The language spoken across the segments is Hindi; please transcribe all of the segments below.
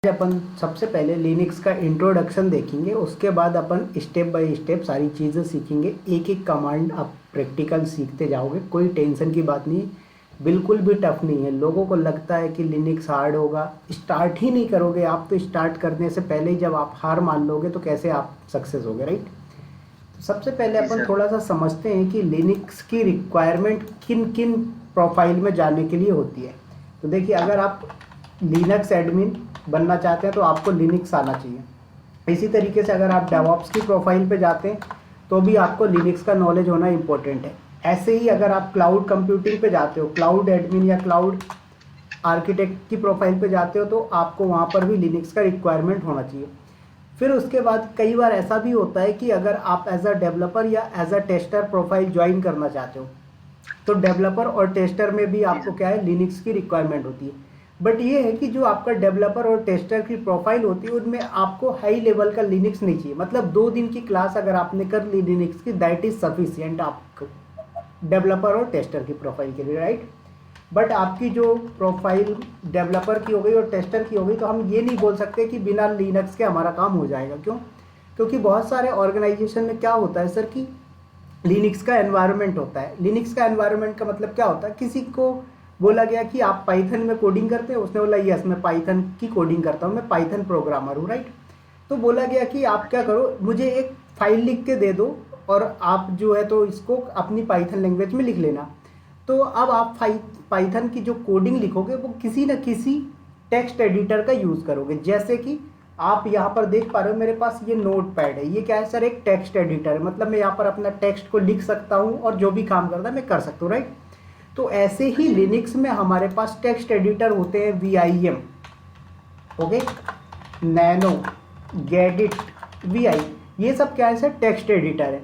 अपन सबसे पहले लिनक्स का इंट्रोडक्शन देखेंगे, उसके बाद अपन स्टेप बाय स्टेप सारी चीज़ें सीखेंगे। एक एक कमांड आप प्रैक्टिकल सीखते जाओगे, कोई टेंशन की बात नहीं, बिल्कुल भी टफ नहीं है। लोगों को लगता है कि लिनक्स हार्ड होगा, स्टार्ट ही नहीं करोगे आप तो स्टार्ट करने से पहले ही जब आप हार मान लोगे तो कैसे आप सक्सेस होगे, राइट। तो सबसे पहले जी अपन सर। थोड़ा सा समझते हैं कि लिनक्स की रिक्वायरमेंट किन किन प्रोफाइल में जाने के लिए होती है। तो देखिए, अगर आप लिनक्स एडमिन बनना चाहते हैं तो आपको लिनक्स आना चाहिए। इसी तरीके से अगर आप डेवऑप्स की प्रोफाइल पे जाते हैं तो भी आपको लिनक्स का नॉलेज होना इम्पोर्टेंट है। ऐसे ही अगर आप क्लाउड कंप्यूटिंग पे जाते हो, क्लाउड एडमिन या क्लाउड आर्किटेक्ट की प्रोफाइल पे जाते हो, तो आपको वहाँ पर भी लिनक्स का रिक्वायरमेंट होना चाहिए। फिर उसके बाद कई बार ऐसा भी होता है कि अगर आप एज अ डेवलपर या as a tester profile join करना चाहते हो तो डेवलपर और टेस्टर में भी जी आपको सर। क्या है, लिनक्स की रिक्वायरमेंट होती है। बट ये है कि जो आपका डेवलपर और टेस्टर की प्रोफाइल होती है उनमें आपको हाई लेवल का लिनक्स नहीं चाहिए। मतलब 2 दिन की क्लास अगर आपने कर ली लिनक्स की, दैट इज सफिशियंट आपको डेवलपर और टेस्टर की प्रोफाइल के लिए, राइट। बट आपकी जो प्रोफाइल डेवलपर की हो गई और टेस्टर की हो गई तो हम ये नहीं बोल सकते कि बिना लिनक्स के हमारा काम हो जाएगा। क्यों? क्योंकि बहुत सारे ऑर्गेनाइजेशन में क्या होता है सर कि लिनक्स का एनवायरनमेंट होता है। लिनक्स का एनवायरनमेंट का मतलब क्या होता है, किसी को बोला गया कि आप पाइथन में कोडिंग करते हैं, उसने बोला यस मैं पाइथन की कोडिंग करता हूँ, मैं पाइथन प्रोग्रामर हूँ, राइट। तो बोला गया कि आप क्या करो, मुझे एक फाइल लिख के दे दो और आप जो है तो इसको अपनी पाइथन लैंग्वेज में लिख लेना। तो अब आप पाइथन की जो कोडिंग लिखोगे वो किसी न किसी टेक्स्ट एडिटर का यूज़ करोगे। जैसे कि आप यहाँ पर देख पा रहे हो, मेरे पास ये नोट पैड है, ये क्या है सर, एक टेक्स्ट एडिटर है। मतलब मैं यहाँ पर अपना टेक्स्ट को लिख सकता हूँ और जो भी काम करता है मैं कर सकता हूँ, राइट। तो ऐसे हाँ ही जी। लिनक्स में हमारे पास टेक्स्ट एडिटर होते हैं, VIM, okay, nano, gedit, VI, ये सब क्या है सर, टेक्स्ट एडिटर है।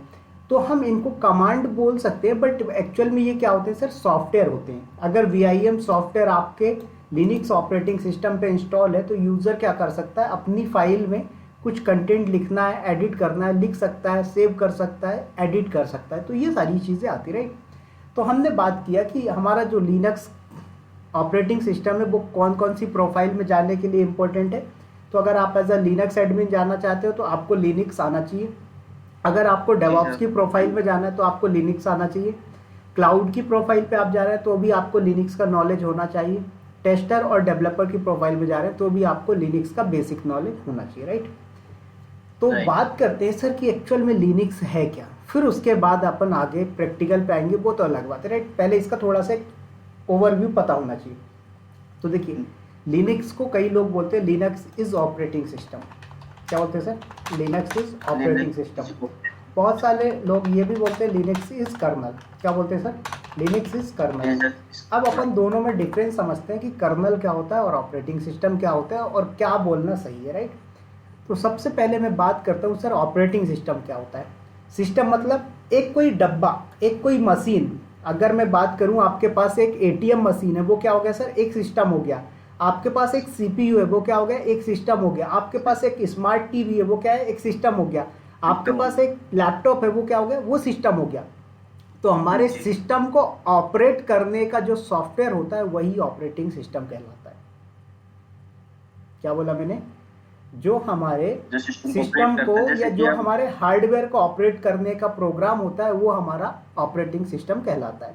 तो हम इनको कमांड बोल सकते हैं, बट एक्चुअल में ये क्या होते हैं सर, सॉफ्टवेयर होते हैं। अगर VIM सॉफ्टवेयर आपके लिनक्स ऑपरेटिंग सिस्टम पे इंस्टॉल है तो यूज़र क्या कर सकता है, अपनी फाइल में कुछ कंटेंट लिखना है, एडिट करना है, लिख सकता है, सेव कर सकता है, एडिट कर सकता है। तो ये सारी चीज़ें आती, राइट। तो हमने बात किया कि हमारा जो लिनक्स ऑपरेटिंग सिस्टम है वो कौन कौन सी प्रोफाइल में जाने के लिए इम्पोर्टेंट है। तो अगर आप एज अ लिनक्स एडमिन जाना चाहते हो तो आपको लिनक्स आना चाहिए। अगर आपको जी डेवऑप्स सर। की प्रोफाइल में जाना है तो आपको लिनक्स आना चाहिए। क्लाउड की प्रोफाइल पे आप जा रहे हैं तो भी आपको लिनक्स का नॉलेज होना चाहिए। टेस्टर और डेवलपर की प्रोफाइल में जा रहे हैं तो भी आपको लिनक्स का बेसिक नॉलेज होना चाहिए, राइट। तो राइट। बात करते हैं सर कि एक्चुअल में लिनक्स है क्या, फिर उसके बाद अपन आगे प्रैक्टिकल पे आएंगे, वो तो अलग बात है, राइट। पहले इसका थोड़ा सा ओवरव्यू पता होना चाहिए। तो देखिए, लिनक्स को कई लोग बोलते हैं लिनक्स इज ऑपरेटिंग सिस्टम। क्या बोलते हैं sir, Linux is operating system. बहुत सारे लोग ये भी बोलते हैं लिनक्स इज कर्नल। क्या बोलते हैं सर, लिनक्स इज कर्नल। अब अपन दोनों में डिफरेंस समझते हैं कि कर्नल क्या होता है और ऑपरेटिंग सिस्टम क्या होता है और क्या बोलना सही है, राइट। तो सबसे पहले मैं बात करता हूँ सर, ऑपरेटिंग सिस्टम क्या होता है। सिस्टम मतलब एक कोई डब्बा, एक कोई मशीन। अगर मैं बात करूँ, आपके पास एक ATM मशीन है, वो क्या हो गया सर, एक सिस्टम हो गया। आपके पास एक CPU है, वो क्या हो गया, एक सिस्टम हो गया। आपके पास एक स्मार्ट TV है, वो क्या है, एक सिस्टम हो गया। आपके पास एक लैपटॉप है, वो क्या हो गया, वो सिस्टम हो गया। तो हमारे जी। सिस्टम को ऑपरेट करने का जो सॉफ्टवेयर होता है वही ऑपरेटिंग सिस्टम कहलाता है। क्या बोला मैंने, जो हमारे जो सिस्टम को ऑपरेट सिस्टम को करता है, या जैसे कि जो हम। हमारे हार्डवेयर को ऑपरेट करने का प्रोग्राम होता है वो हमारा ऑपरेटिंग सिस्टम कहलाता है।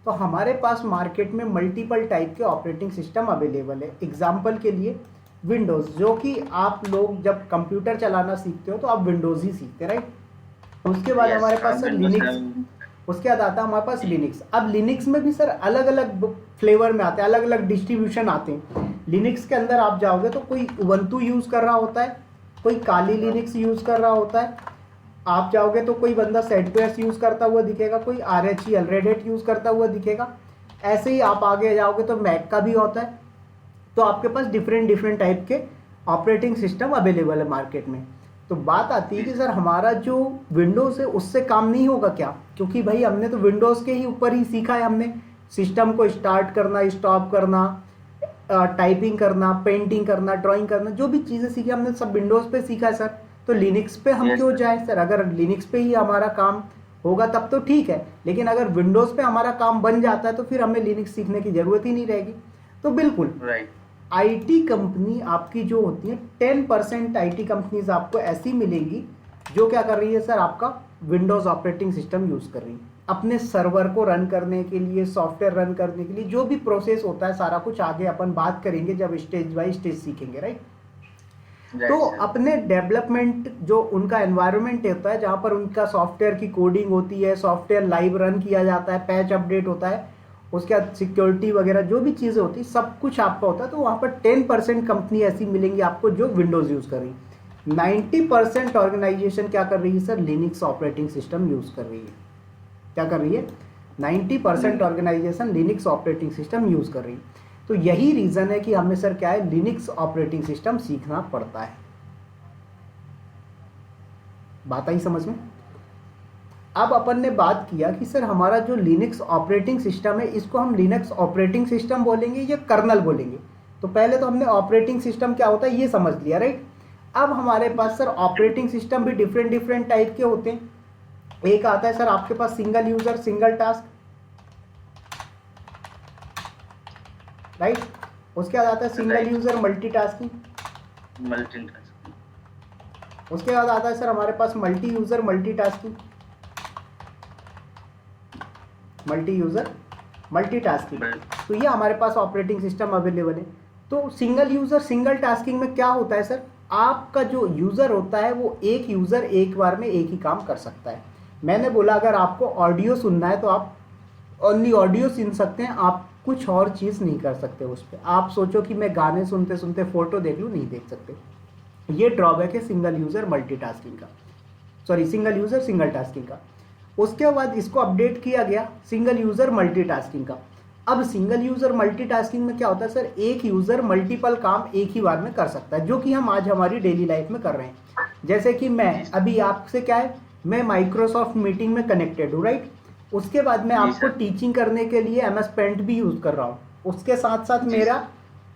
तो हमारे पास मार्केट में मल्टीपल टाइप के ऑपरेटिंग सिस्टम अवेलेबल है। एग्जाम्पल के लिए विंडोज़, जो कि आप लोग जब कंप्यूटर चलाना सीखते हो तो आप विंडोज़ ही सीखते, राइट। उसके बाद यस, हमारे पास हम सर विंडोज का। लिनक्स, उसके बाद आता है हमारे पास जी। लिनक्स। अब लिनक्स में भी सर अलग अलग फ्लेवर में आते हैं, अलग अलग डिस्ट्रीब्यूशन आते हैं। लिनक्स के अंदर आप जाओगे तो कोई उबंटू यूज़ कर रहा होता है, कोई काली लिनक्स यूज़ कर रहा होता है। आप जाओगे तो कोई बंदा सेडपेस यूज़ करता हुआ दिखेगा, कोई RHEL रेड हैट यूज़ करता हुआ दिखेगा। ऐसे ही आप आगे जाओगे तो मैक का भी होता है। तो आपके पास डिफरेंट डिफरेंट टाइप के ऑपरेटिंग सिस्टम अवेलेबल है मार्केट में। तो बात आती है जी कि सर। सर हमारा जो विंडोज़ है उससे काम नहीं होगा क्या, क्योंकि भाई हमने तो विंडोज़ के ही ऊपर ही सीखा है। हमने सिस्टम को स्टार्ट करना, स्टॉप करना, टाइपिंग करना, पेंटिंग करना, ड्राइंग करना, जो भी चीज़ें सीखी हमने सब विंडोज़ पे सीखा है सर। तो लिनक्स पे हम यस क्यों सर। जाए सर, अगर लिनक्स पे ही हमारा काम होगा तब तो ठीक है। लेकिन अगर विंडोज़ पे हमारा काम बन जाता है तो फिर हमें लिनक्स सीखने की ज़रूरत ही नहीं रहेगी। तो बिल्कुल राइट। आईटी कंपनी आपकी जो होती है 10% आईटी कंपनीज आपको ऐसी मिलेंगी जो क्या कर रही है सर, आपका विंडोज ऑपरेटिंग सिस्टम यूज कर रही है अपने सर्वर को रन करने के लिए, सॉफ्टवेयर रन करने के लिए, जो भी प्रोसेस होता है सारा कुछ आगे अपन बात करेंगे जब स्टेज बाय स्टेज सीखेंगे, राइट। तो अपने डेवलपमेंट जो उनका एनवायरनमेंट होता है जहां पर उनका सॉफ्टवेयर की कोडिंग होती है, सॉफ्टवेयर लाइव रन किया जाता है, पैच अपडेट होता है, उसके बाद सिक्योरिटी वगैरह जो भी चीज़ें होती है सब कुछ आपका होता है। तो वहाँ पर 10% कंपनी ऐसी मिलेंगी आपको जो विंडोज़ यूज़ कर रही है। 90% ऑर्गेनाइजेशन क्या कर रही है sir, Linux operating system use कर रही है। क्या कर रही है? 90% organization Linux operating system use कर रही है। तो यही रीज़न है कि हमें सर क्या है, लिनक्स ऑपरेटिंग सिस्टम सीखना पड़ता है। बात आई समझ में? अब अपन ने बात किया कि सर हमारा जो लिनक्स ऑपरेटिंग सिस्टम है इसको हम लिनक्स ऑपरेटिंग सिस्टम बोलेंगे या कर्नल बोलेंगे। तो पहले तो हमने ऑपरेटिंग सिस्टम क्या होता है ये समझ लिया, राइट। अब हमारे पास सर ऑपरेटिंग सिस्टम भी डिफरेंट टाइप के होते हैं। एक आता है सर आपके पास single user single task, right. उसके बाद आता है सिंगल यूजर मल्टीटास्किंग। उसके बाद आता है सर हमारे पास मल्टी यूजर मल्टीटास्किंग, तो ये हमारे पास ऑपरेटिंग सिस्टम अवेलेबल है। तो सिंगल यूजर सिंगल टास्किंग में क्या होता है सर, आपका जो यूजर होता है वो एक यूजर एक बार में एक ही काम कर सकता है। मैंने बोला अगर आपको ऑडियो सुनना है तो आप ओनली ऑडियो सुन सकते हैं, आप कुछ और चीज़ नहीं कर सकते उस पर। आप सोचो कि मैं गाने सुनते सुनते फोटो देख लूँ, नहीं देख सकते। ये ड्रॉबैक है सिंगल यूजर मल्टीटास्किंग का, sorry single user single tasking का। उसके बाद इसको अपडेट किया गया सिंगल यूजर मल्टीटास्किंग का। अब सिंगल यूजर मल्टीटास्किंग में क्या होता है सर, एक यूजर मल्टीपल काम एक ही बार में कर सकता है, जो कि हम आज हमारी डेली लाइफ में कर रहे हैं। जैसे कि मैं अभी आपसे क्या है, मैं माइक्रोसॉफ्ट मीटिंग में कनेक्टेड हूँ, राइट। उसके बाद मैं आपको टीचिंग करने के लिए MS पेंट भी यूज कर रहा हूँ, उसके साथ साथ मेरा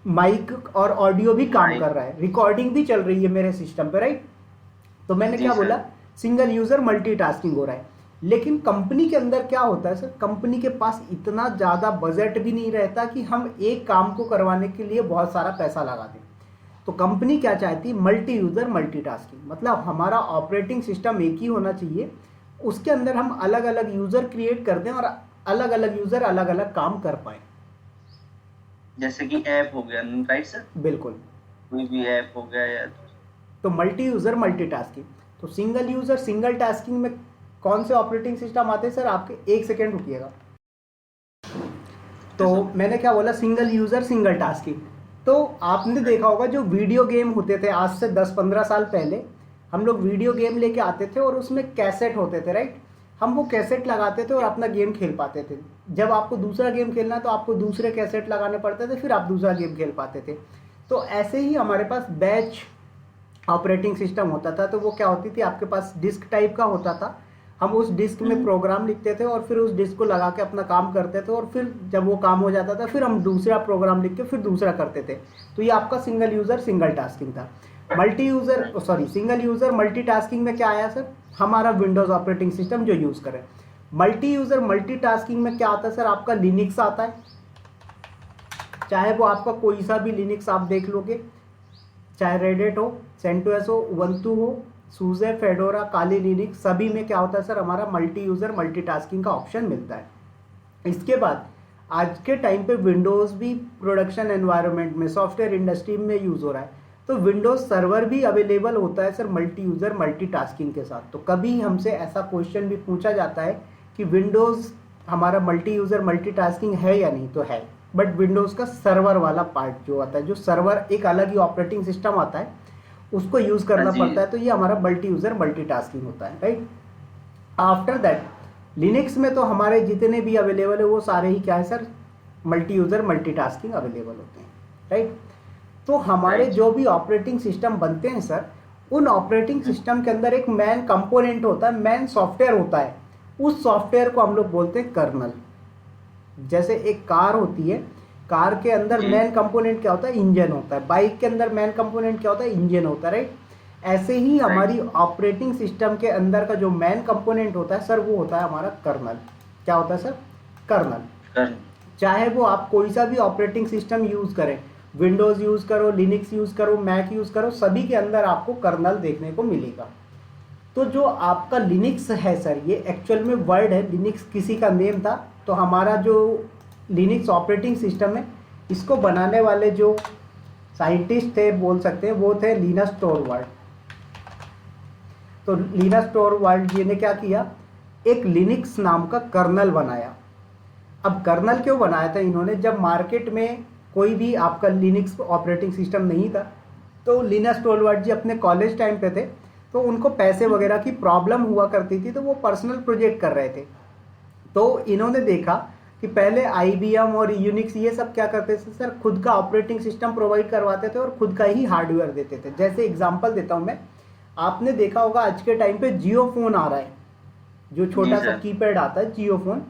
माइक और ऑडियो भी काम कर रहा है, रिकॉर्डिंग भी चल रही है मेरे सिस्टम पे, राइट। तो मैंने क्या बोला, सिंगल यूजर मल्टीटास्किंग हो रहा है। लेकिन कंपनी के अंदर क्या होता है सर, कंपनी के पास इतना ज़्यादा बजट भी नहीं रहता कि हम एक काम को करवाने के लिए बहुत सारा पैसा लगा दें। तो कंपनी क्या चाहती है, मल्टी यूजर मल्टीटास्किंग, मतलब हमारा ऑपरेटिंग सिस्टम एक ही होना चाहिए, उसके अंदर हम अलग अलग यूजर क्रिएट कर दें और अलग अलग यूजर अलग अलग काम कर पाए। जैसे कि ऐप हो गया, राइट सर? बिल्कुल, कोई भी ऐप हो गया या तो मल्टी यूजर मल्टीटास्किंग। तो सिंगल यूजर सिंगल टास्किंग में कौन से ऑपरेटिंग सिस्टम आते हैं सर, आपके एक सेकेंड रुकिएगा। तो मैंने क्या बोला, सिंगल यूजर सिंगल टास्किंग। तो आपने देखा होगा जो वीडियो गेम होते थे आज से 10-15 साल पहले, हम लोग वीडियो गेम लेके आते थे और उसमें कैसेट होते थे, राइट। हम वो कैसेट लगाते थे और अपना गेम खेल पाते थे। जब आपको दूसरा गेम खेलना तो आपको दूसरे कैसेट लगाने पड़ते थे, फिर आप दूसरा गेम खेल पाते थे। तो ऐसे ही हमारे पास बैच ऑपरेटिंग सिस्टम होता था। तो वो क्या होती थी, आपके पास डिस्क टाइप का होता था, हम उस डिस्क में प्रोग्राम लिखते थे और फिर उस डिस्क को लगा के अपना काम करते थे, और फिर जब वो काम हो जाता था फिर हम दूसरा प्रोग्राम लिख के फिर दूसरा करते थे। तो ये आपका सिंगल यूजर सिंगल टास्किंग था। सिंगल यूजर मल्टीटास्किंग में क्या आया सर, हमारा विंडोज ऑपरेटिंग सिस्टम जो यूज करें। मल्टी यूजर मल्टीटास्किंग में क्या आता है सर, आपका लिनक्स आता है, चाहे वो आपका कोई सा भी लिनक्स आप देख लोगे, चाहे रेडेट हो, सेंटोस हो, उबंटू हो, सूजे, फेडोरा, काली लिनक्स, सभी में क्या होता है सर, हमारा मल्टी यूजर मल्टीटास्किंग का ऑप्शन मिलता है। इसके बाद आज के टाइम पे विंडोज भी प्रोडक्शन एनवायरनमेंट में, सॉफ्टवेयर इंडस्ट्री में यूज हो रहा है। तो विंडोज सर्वर भी अवेलेबल होता है सर मल्टी यूजर मल्टीटास्किंग के साथ। तो कभी हमसे ऐसा क्वेश्चन भी पूछा जाता है कि विंडोज हमारा मल्टी यूजर मल्टीटास्किंग है या नहीं, तो है। बट विंडोज का सर्वर वाला पार्ट जो आता है, जो सर्वर एक अलग ही ऑपरेटिंग सिस्टम आता है, उसको यूज करना पड़ता है। तो ये हमारा मल्टी यूजर मल्टीटास्किंग होता है, राइट। आफ्टर दैट लिनक्स में तो हमारे जितने भी अवेलेबल है वो सारे ही क्या है sir, multi user multitasking available होते हैं, राइट। तो हमारे जो भी ऑपरेटिंग सिस्टम बनते हैं सर, उन ऑपरेटिंग सिस्टम के अंदर एक मेन कंपोनेंट होता है, मेन सॉफ्टवेयर होता है। उस सॉफ्टवेयर को हम लोग बोलते हैं कर्नल। जैसे एक कार होती है, कार के अंदर मेन कंपोनेंट क्या होता है, इंजन होता है। बाइक के अंदर मेन कंपोनेंट क्या होता है, इंजन होता है, राइट। ऐसे ही हमारी ऑपरेटिंग सिस्टम के अंदर का जो मेन कंपोनेंट होता है सर, वो होता है हमारा कर्नल। क्या होता है सर, कर्नल। चाहे वो आप कोई सा भी ऑपरेटिंग सिस्टम यूज करें, विंडोज़ यूज़ करो, लिनक्स यूज़ करो, मैक यूज़ करो, सभी के अंदर आपको कर्नल देखने को मिलेगा। तो जो आपका लिनक्स है सर, ये एक्चुअल में वर्ड है, लिनक्स किसी का नेम था। तो हमारा जो लिनक्स ऑपरेटिंग सिस्टम है, इसको बनाने वाले जो साइंटिस्ट थे बोल सकते हैं, वो थे लिनस टोरवाल्ड। तो लिनस टोरवाल्ड जी ने क्या किया, एक लिनक्स नाम का कर्नल बनाया। अब कर्नल क्यों बनाया था इन्होंने, जब मार्केट में कोई भी आपका लिनक्स ऑपरेटिंग सिस्टम नहीं था, तो लिनस टोरवाल्ड जी अपने कॉलेज टाइम पे थे, तो उनको पैसे वगैरह की प्रॉब्लम हुआ करती थी, तो वो पर्सनल प्रोजेक्ट कर रहे थे। तो इन्होंने देखा कि पहले IBM और यूनिक्स ये सब क्या करते थे सर, खुद का ऑपरेटिंग सिस्टम प्रोवाइड करवाते थे और खुद का ही हार्डवेयर देते थे। जैसे एग्जांपल देता हूँ मैं, आपने देखा होगा आज के टाइम पे जियो फोन आ रहा है, जो छोटा सा कीपैड आता है जियो फोन,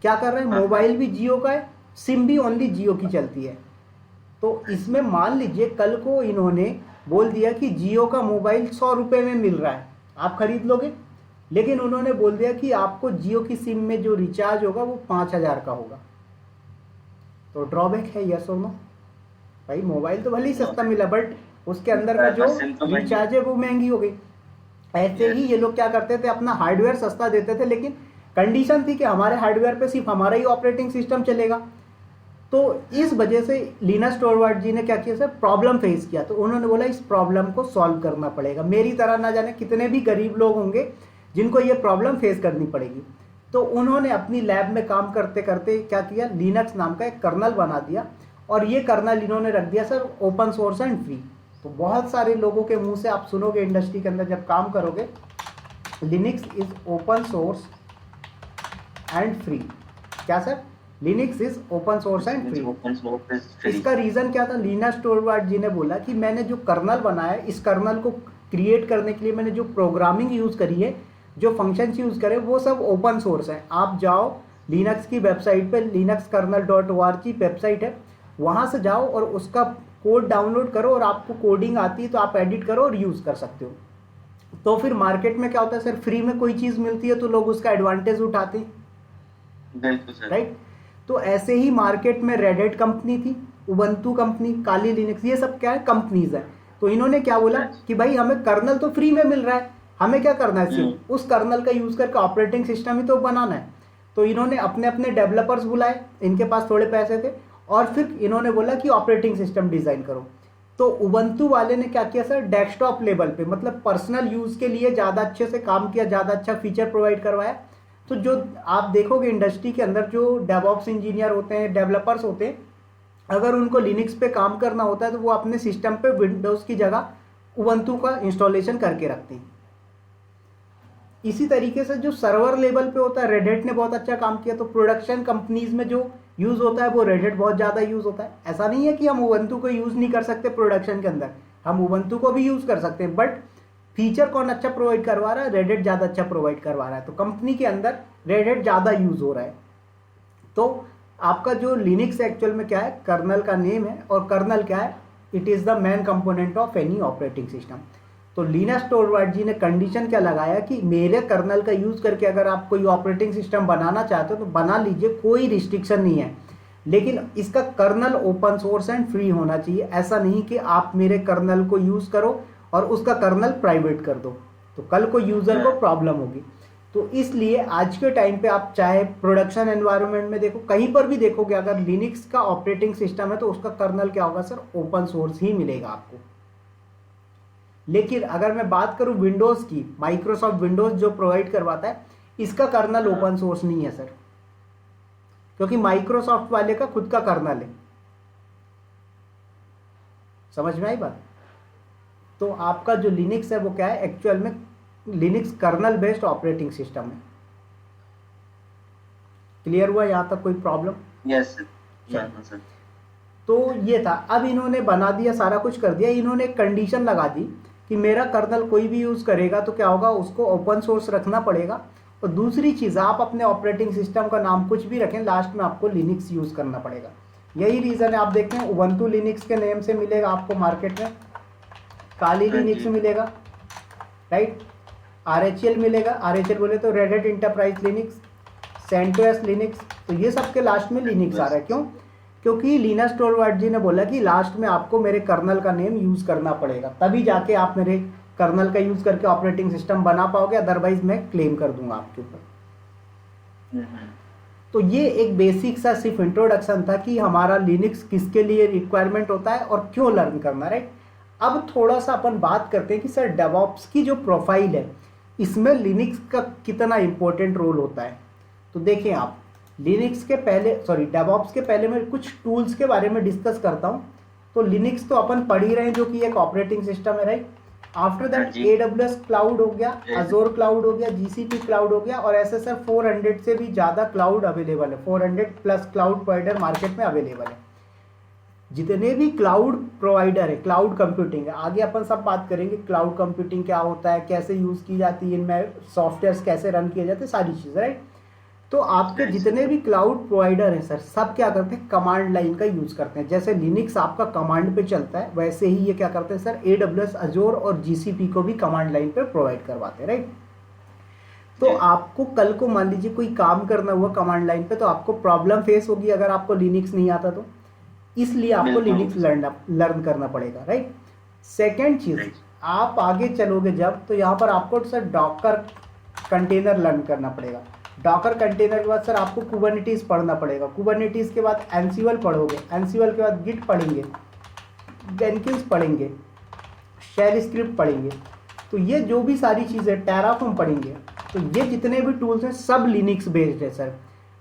क्या कर रहे हैं, मोबाइल भी जियो का है, सिम भी ओनली जियो की चलती है। तो इसमें मान लीजिए कल को इन्होंने बोल दिया कि जियो का मोबाइल 100 रुपये में मिल रहा है, आप खरीद लोगे, लेकिन उन्होंने बोल दिया कि आपको जियो की सिम में जो रिचार्ज होगा वो 5,000 का होगा। तो ड्रॉबैक है, यस और नो? भाई मोबाइल तो भले ही सस्ता मिला, बट उसके अंदर का जो रिचार्ज है वो महंगी हो गई। ऐसे ही ये लोग क्या करते थे, अपना हार्डवेयर सस्ता देते थे, लेकिन कंडीशन थी कि हमारे हार्डवेयर पे सिर्फ हमारा ही ऑपरेटिंग सिस्टम चलेगा। तो इस वजह से लिनस टोरवाल्ड जी ने क्या किया सर, प्रॉब्लम फेस किया। तो उन्होंने बोला इस प्रॉब्लम को सॉल्व करना पड़ेगा, मेरी तरह ना जाने कितने भी गरीब लोग होंगे जिनको ये प्रॉब्लम फेस करनी पड़ेगी। तो उन्होंने अपनी लैब में काम करते करते क्या किया, लिनक्स नाम का एक कर्नल बना दिया, और ये कर्नल इन्होंने रख दिया sir open source and free. तो बहुत सारे लोगों के मुंह से आप सुनोगे इंडस्ट्री के अंदर जब काम करोगे, Linux is open source and free. क्या sir, Linux is open source and free. इसका रीजन क्या था, लिनस टोरवाल्ड जी ने बोला कि मैंने जो कर्नल बनाया है, इस कर्नल को क्रिएट करने के लिए मैंने जो प्रोग्रामिंग यूज करी है, जो फंक्शंस यूज करे, वो सब ओपन सोर्स है। आप जाओ लिनक्स की वेबसाइट पे, linuxkernel.org वेबसाइट है, वहां से जाओ और उसका कोड डाउनलोड करो, और आपको कोडिंग आती है तो आप एडिट करो और यूज कर सकते हो। तो फिर मार्केट में क्या होता है सर, फ्री में कोई चीज मिलती है तो लोग उसका एडवांटेज उठाते हैं, राइट। तो ऐसे ही मार्केट में रेड हैट कंपनी थी, उबंटू कंपनी, काली लिनक्स, ये सब क्या है, कंपनीज है। तो इन्होंने क्या बोला कि भाई हमें कर्नल तो फ्री में मिल रहा है, हमें क्या करना है, सिर्फ उस कर्नल का यूज करके ऑपरेटिंग सिस्टम ही तो बनाना है। तो इन्होंने अपने अपने डेवलपर्स बुलाए, इनके पास थोड़े पैसे थे, और फिर इन्होंने बोला कि ऑपरेटिंग सिस्टम डिजाइन करो। तो उबंटू वाले ने क्या किया सर, डेस्कटॉप लेवल पे, मतलब पर्सनल यूज के लिए ज्यादा अच्छे से काम किया, ज्यादा अच्छा फीचर प्रोवाइड करवाया। तो जो आप देखोगे इंडस्ट्री के अंदर जो डेवऑप्स इंजीनियर होते हैं, डेवलपर्स होते हैं, अगर उनको लिनक्स पे काम करना होता है तो वो अपने सिस्टम पे विंडोज की जगह उबंटू का इंस्टॉलेशन करके रखते हैं। इसी तरीके से जो सर्वर लेवल पे होता है, रेड हैट ने बहुत अच्छा काम किया। तो प्रोडक्शन कंपनीज में जो यूज होता है वो रेड हैट बहुत ज्यादा यूज होता है। ऐसा नहीं है कि हम उबंटू को यूज नहीं कर सकते प्रोडक्शन के अंदर, हम उबंटू को भी यूज कर सकते हैं, बट फीचर कौन अच्छा प्रोवाइड करवा रहा है, रेड हैट ज्यादा अच्छा प्रोवाइड करवा रहा है। तो कंपनी के अंदर रेड हैट ज्यादा यूज हो रहा है। तो आपका जो लिनक्स एक्चुअल में क्या है, कर्नल का नेम है, और कर्नल क्या है, it is the main component of any operating system. तो लिनस टोरवाल्ड जी ने कंडीशन क्या लगाया कि मेरे कर्नल का यूज करके अगर आप कोई ऑपरेटिंग सिस्टम बनाना चाहते हो तो बना लीजिए, कोई रिस्ट्रिक्शन नहीं है, लेकिन इसका kernel open source and free होना चाहिए। ऐसा नहीं कि आप मेरे कर्नल को यूज करो और उसका कर्नल प्राइवेट कर दो, तो कल को यूजर को प्रॉब्लम होगी। तो इसलिए आज के टाइम पे आप चाहे प्रोडक्शन एनवायरनमेंट में देखो, कहीं पर भी देखोगे, अगर लिनक्स का ऑपरेटिंग सिस्टम है तो उसका कर्नल क्या होगा सर, ओपन सोर्स ही मिलेगा आपको। लेकिन अगर मैं बात करूं विंडोज की, माइक्रोसॉफ्ट विंडोज जो प्रोवाइड करवाता है, इसका कर्नल ओपन सोर्स नहीं है सर, क्योंकि माइक्रोसॉफ्ट वाले का खुद का कर्नल है। समझ में आई बात? तो आपका जो लिनक्स है वो क्या है, एक्चुअल में Linux kernel based operating system है। क्लियर हुआ यहां तक, कोई प्रॉब्लम? Yes sir. तो ये था। अब इन्होंने बना दिया, सारा कुछ कर दिया, इन्होंने एक कंडीशन लगा दी कि मेरा कर्नल कोई भी यूज करेगा तो क्या होगा, उसको ओपन सोर्स रखना पड़ेगा। और दूसरी चीज, आप अपने ऑपरेटिंग सिस्टम का नाम कुछ भी रखें, लास्ट में आपको लिनक्स यूज करना पड़ेगा। यही रीजन है, आप देखते हैं उबंटू लिनक्स के नेम से मिलेगा आपको मार्केट में, काली लिनक्स मिलेगा, राइट, RHL मिलेगा, RHL बोले तो Red Hat Enterprise Linux, CentOS Linux, तो ये सबके लास्ट में लिनक्स आ रहा है। क्यों? क्योंकि लिनस टोरवाल्ड्स जी ने बोला कि लास्ट में आपको मेरे कर्नल का नेम यूज़ करना पड़ेगा, तभी जाके आप मेरे कर्नल का यूज़ करके ऑपरेटिंग सिस्टम बना पाओगे, अदरवाइज मैं क्लेम कर दूंगा आपके ऊपर। तो ये एक बेसिक सा सिर्फ इंट्रोडक्शन था कि हमारा लिनक्स किसके लिए रिक्वायरमेंट होता है और क्यों लर्न करना, राइट। अब थोड़ा सा अपन बात करते हैं कि सर डेवऑप्स की जो प्रोफाइल है इसमें लिनक्स का कितना इंपॉर्टेंट रोल होता है। तो देखें आप, लिनक्स के पहले डेवऑप्स के पहले मैं कुछ टूल्स के बारे में डिस्कस करता हूँ। तो लिनक्स तो अपन पढ़ ही रहे हैं जो कि एक ऑपरेटिंग सिस्टम है, right. After that AWS cloud हो गया, अजोर क्लाउड हो गया, GCP क्लाउड हो गया, और ऐसे सर 400 से भी ज़्यादा क्लाउड अवेलेबल है, 400 प्लस क्लाउड प्रोवाइडर मार्केट में अवेलेबल है। जितने भी क्लाउड प्रोवाइडर है, क्लाउड कंप्यूटिंग है, आगे अपन सब बात करेंगे क्लाउड कंप्यूटिंग क्या होता है, कैसे यूज़ की जाती है, इनमें सॉफ्टवेयर कैसे रन किए जाते हैं, सारी चीज़ें, राइट। तो आपके जितने भी क्लाउड प्रोवाइडर हैं सर, सब क्या करते हैं, कमांड लाइन का यूज़ करते हैं। जैसे लिनक्स आपका कमांड पे चलता है, वैसे ही ये क्या करते हैं सर, AWS, अजोर और GCP को भी कमांड लाइन पे प्रोवाइड करवाते हैं, राइट। तो आपको कल को मान लीजिए कोई काम करना हुआ कमांड लाइन पे, तो आपको प्रॉब्लम फेस होगी अगर आपको लिनक्स नहीं आता तो, इसलिए आपको लिनक्स लर्न करना पड़ेगा, राइट। सेकेंड चीज़, आप आगे चलोगे जब, तो यहाँ पर आपको सर डॉकर कंटेनर लर्न करना पड़ेगा। डॉकर कंटेनर के बाद सर आपको कुबरनेटिस पढ़ना पड़ेगा, कुबरनेटिस के बाद एंसिबल पढ़ोगे, एंसिबल के बाद गिट पढ़ेंगे, जेनकिंस पढ़ेंगे, शेल स्क्रिप्ट पढ़ेंगे। तो ये जो भी सारी चीज़ें, टेराफॉर्म पढ़ेंगे, तो ये जितने भी टूल्स हैं सब लिनक्स बेस्ड है सर।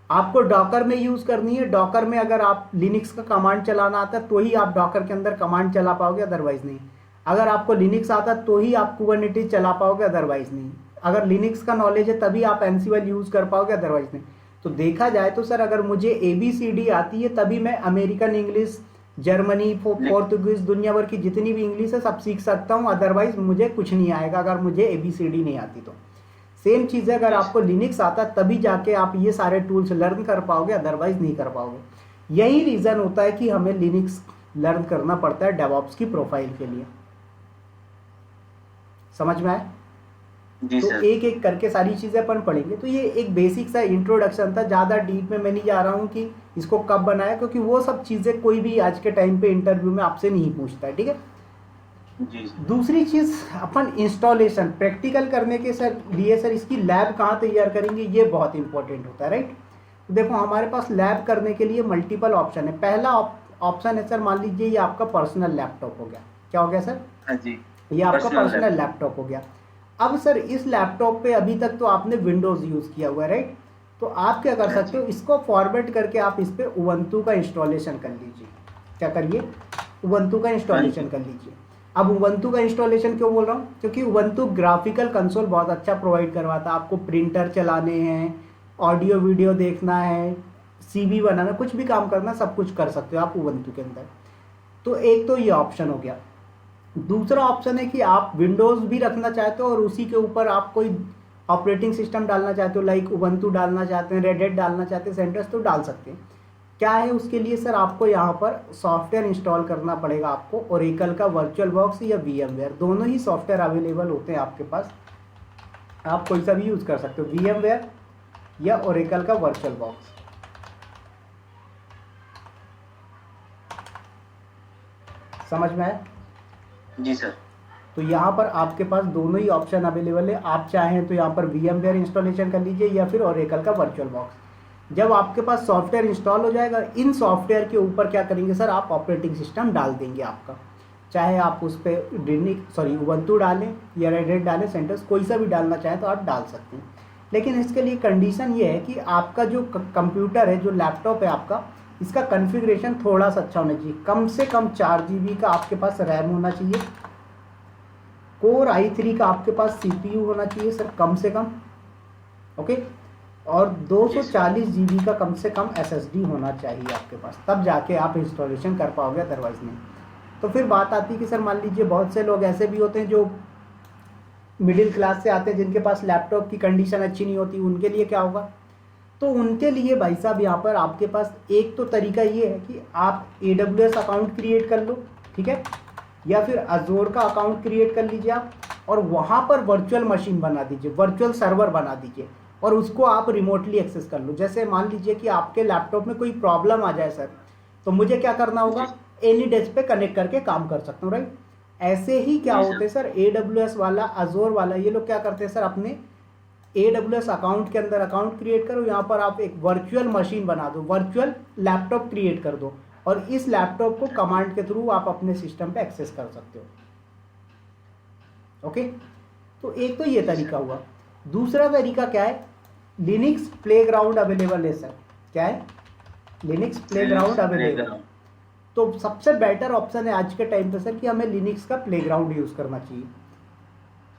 आपको डॉकर में यूज़ करनी है, डॉकर में अगर आप लिनक्स का कमांड चलाना आता है तो ही आप डॉकर के अंदर कमांड चला पाओगे, अदरवाइज नहीं। अगर आपको लिनक्स आता है तो ही आप कुबरनेटिस चला पाओगे, अदरवाइज नहीं। अगर लिनक्स का नॉलेज है तभी आप एंसिबल यूज़ कर पाओगे, अदरवाइज नहीं। तो देखा जाए तो सर अगर मुझे ABCD आती है तभी मैं अमेरिकन इंग्लिश, जर्मनी, पोर्तुगीज, दुनिया भर की जितनी भी इंग्लिश है सब सीख सकता हूँ, अदरवाइज मुझे कुछ नहीं आएगा अगर मुझे ABCD नहीं आती तो। सेम चीज़ है, अगर आपको लिनक्स आता है तभी जाके आप ये सारे टूल्स लर्न कर पाओगे, अदरवाइज नहीं कर पाओगे। यही रीज़न होता है कि हमें लिनक्स लर्न करना पड़ता है डेवऑप्स की प्रोफाइल के लिए। समझ में आए? तो एक एक करके सारी चीज़ें अपन पढ़ेंगे। तो ये एक बेसिक सा इंट्रोडक्शन था, ज़्यादा डीप में मैं नहीं जा रहा हूँ कि इसको कब बनाया, क्योंकि वो सब चीज़ें कोई भी आज के टाइम पे इंटरव्यू में आपसे नहीं पूछता है, ठीक है। दूसरी चीज़, अपन इंस्टॉलेशन प्रैक्टिकल करने के सर लिए सर इसकी लैब कहाँ तैयार करेंगे, ये बहुत इंपॉर्टेंट होता है, राइट। तो देखो हमारे पास लैब करने के लिए मल्टीपल ऑप्शन है। पहला ऑप्शन है सर, मान लीजिए ये आपका पर्सनल लैपटॉप हो गया। क्या हो गया सर? हाँ जी, ये आपका पर्सनल लैपटॉप हो गया। अब सर इस लैपटॉप पे अभी तक तो आपने विंडोज़ यूज़ किया हुआ है, राइट। तो आप क्या कर सकते हो, इसको फॉरवर्ड करके आप इस पर उबंटू का इंस्टॉलेशन कर लीजिए। क्या करिए, उबंटू का इंस्टॉलेशन कर लीजिए। अब उबंटू का इंस्टॉलेशन क्यों बोल रहा हूँ, क्योंकि उबंटू ग्राफिकल कंसोल बहुत अच्छा प्रोवाइड करवाता है। आपको प्रिंटर चलाने हैं, ऑडियो वीडियो देखना है, CV बनाना, कुछ भी काम करना, सब कुछ कर सकते हो आप उबंटू के अंदर। तो एक तो ये ऑप्शन हो गया। दूसरा ऑप्शन है कि आप विंडोज़ भी रखना चाहते हो और उसी के ऊपर आप कोई ऑपरेटिंग सिस्टम डालना चाहते हो, लाइक उबंटू डालना चाहते हैं, रेड हैट डालना चाहते हैं, सेंटर्स, तो डाल सकते हैं। क्या है उसके लिए सर, आपको यहाँ पर सॉफ्टवेयर इंस्टॉल करना पड़ेगा आपको। ओरेकल का वर्चुअल बॉक्स या VMware, दोनों ही सॉफ्टवेयर अवेलेबल होते हैं आपके पास, आप कोई सा भी यूज़ कर सकते हो, VMware या ओरेकल का वर्चुअल बॉक्स। समझ में आया? जी सर। तो यहाँ पर आपके पास दोनों ही ऑप्शन अवेलेबल है। आप चाहें तो यहाँ पर VMware इंस्टॉलेशन कर लीजिए या फिर ओरेकल का वर्चुअल बॉक्स। जब आपके पास सॉफ्टवेयर इंस्टॉल हो जाएगा, इन सॉफ्टवेयर के ऊपर क्या करेंगे सर, आप ऑपरेटिंग सिस्टम डाल देंगे आपका। चाहे आप उस पर उबंटू डालें या रेड हैट डालें, सेंटर्स, कोई सा भी डालना चाहें तो आप डाल सकते हैं। लेकिन इसके लिए कंडीशन ये है कि आपका जो कंप्यूटर है, जो लैपटॉप है आपका, इसका कॉन्फ़िगरेशन थोड़ा सा अच्छा होना चाहिए। कम से कम 4 GB का आपके पास रैम होना चाहिए। कोर i3 का आपके पास CPU होना चाहिए सर, कम से कम, ओके। और 240 GB का कम से कम SSD होना चाहिए आपके पास, तब जाके आप इंस्टॉलेशन कर पाओगे, अदरवाइज नहीं। तो फिर बात आती है कि सर मान लीजिए बहुत से लोग ऐसे भी होते हैं जो मिडिल क्लास से आते हैं, जिनके पास लैपटॉप की कंडीशन अच्छी नहीं होती, उनके लिए क्या होगा। तो उनके लिए भाई साहब यहाँ पर आपके पास एक तो तरीका ये है कि आप AWS अकाउंट क्रिएट कर लो, ठीक है, या फिर अजोर का अकाउंट क्रिएट कर लीजिए आप, और वहाँ पर वर्चुअल मशीन बना दीजिए, वर्चुअल सर्वर बना दीजिए, और उसको आप रिमोटली एक्सेस कर लो। जैसे मान लीजिए कि आपके लैपटॉप में कोई प्रॉब्लम आ जाए सर, तो मुझे क्या करना होगा, एनी डेस्क पे कनेक्ट करके काम कर सकता हूँ, राइट। ऐसे ही क्या जी, होते हैं सर, AWS वाला, अजोर वाला, ये लोग क्या करते हैं सर, अपने AWS अकाउंट के अंदर अकाउंट क्रिएट करो, यहाँ पर आप एक वर्चुअल मशीन बना दो, वर्चुअल लैपटॉप क्रिएट कर दो, और इस लैपटॉप को कमांड के थ्रू आप अपने सिस्टम पे एक्सेस कर सकते हो। ओके, तो एक तो ये तरीका हुआ। दूसरा तरीका क्या है, लिनक्स प्लेग्राउंड अवेलेबल है सर। क्या है, लिनक्स प्लेग्राउंड अवेलेबल है। तो सबसे बेटर ऑप्शन है आज के टाइम पे सर कि हमें लिनक्स का प्लेग्राउंड यूज करना चाहिए।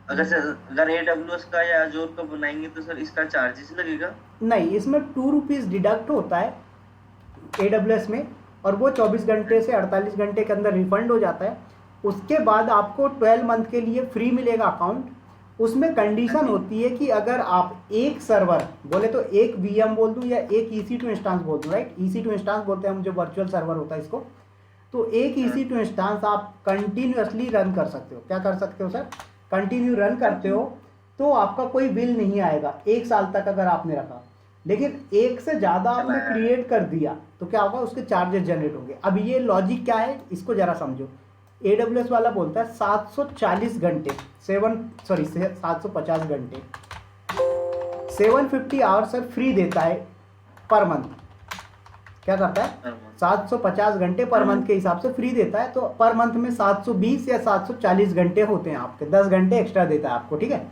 अगर AWS का या Azure का बनाएंगे तो सर इसका चार्जेस लगेगा? नहीं, इसमें 2 रुपीज़ डिडक्ट होता है AWS में, और वो 24 घंटे से 48 घंटे के अंदर रिफंड हो जाता है। उसके बाद आपको 12 मंथ के लिए फ्री मिलेगा अकाउंट। उसमें कंडीशन होती है कि अगर आप एक सर्वर बोले तो एक VM बोल दूं या एक EC2 इंस्टांस बोल दूं, राइट, EC2 इंस्टांस बोलते हैं हम, जो वर्चुअल सर्वर होता है इसको। तो एक EC2 इंस्टांस आप कंटिन्यूअसली रन कर सकते हो। क्या कर सकते हो सर, कंटिन्यू रन करते हो तो आपका कोई बिल नहीं आएगा 1 साल तक अगर आपने रखा। लेकिन एक से ज़्यादा आपने क्रिएट कर दिया तो क्या होगा, उसके चार्जेस जनरेट होंगे। अब ये लॉजिक क्या है, इसको ज़रा समझो। AWS वाला बोलता है 740 घंटे 750 घंटे 750 आवर्स सर फ्री देता है पर मंथ। क्या करता है, 750 घंटे पर मंथ के हिसाब से फ्री देता है। तो पर मंथ में 720 या 740 घंटे होते हैं आपके, 10 घंटे एक्स्ट्रा देता है आपको, ठीक है।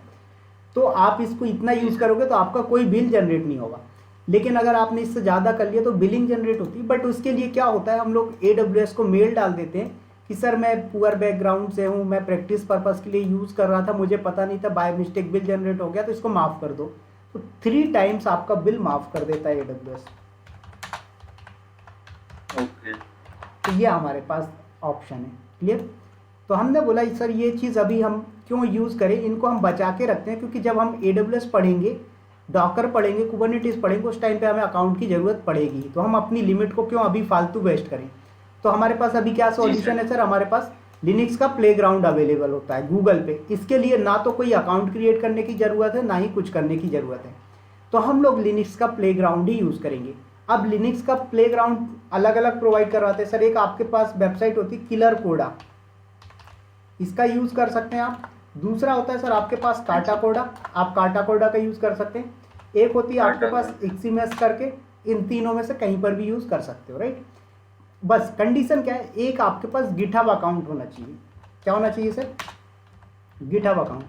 तो आप इसको इतना यूज़ करोगे तो आपका कोई बिल जनरेट नहीं होगा। लेकिन अगर आपने इससे ज़्यादा कर लिया तो बिलिंग जनरेट होती है। बट उसके लिए क्या होता है, हम लोग AWS को मेल डाल देते हैं कि सर मैं पुअर बैकग्राउंड से हूँ, मैं प्रैक्टिस पर्पज़ के लिए यूज़ कर रहा था, मुझे पता नहीं था, बाय मिस्टेक बिल जनरेट हो गया, तो इसको माफ़ कर दो। तो 3 टाइम्स आपका बिल माफ़ कर देता है AWS। ओके, तो ये हमारे पास ऑप्शन है। क्लियर। तो हमने बोला सर ये चीज़ अभी हम क्यों यूज़ करें, इनको हम बचा के रखते हैं, क्योंकि जब हम AWS पढ़ेंगे, डॉकर पढ़ेंगे, कुबरनेटिस पढ़ेंगे, उस टाइम पे हमें अकाउंट की ज़रूरत पड़ेगी। तो हम अपनी लिमिट को क्यों अभी फालतू वेस्ट करें। तो हमारे पास अभी क्या सॉल्यूशन है सर, हमारे पास लिनक्स का प्लेग्राउंड अवेलेबल होता है गूगल पे। इसके लिए ना तो कोई अकाउंट क्रिएट करने की ज़रूरत है, ना ही कुछ करने की ज़रूरत है। तो हम लोग लिनक्स का प्लेग्राउंड ही यूज़ करेंगे। अब लिनक्स का प्लेग्राउंड अलग अलग प्रोवाइड करवाते हैं सर। एक आपके पास वेबसाइट होती है किलर कोडा, इसका यूज़ कर सकते हैं आप। दूसरा होता है सर आपके पास काटा कोडा, आप काटा कोडा का यूज़ कर सकते हैं। एक होती है आपके पास एक्सीमेस करके, इन तीनों में से कहीं पर भी यूज़ कर सकते हो, राइट। बस कंडीशन क्या है, एक आपके पास गिटहब अकाउंट होना चाहिए। क्या होना चाहिए सर, गिटहब अकाउंट।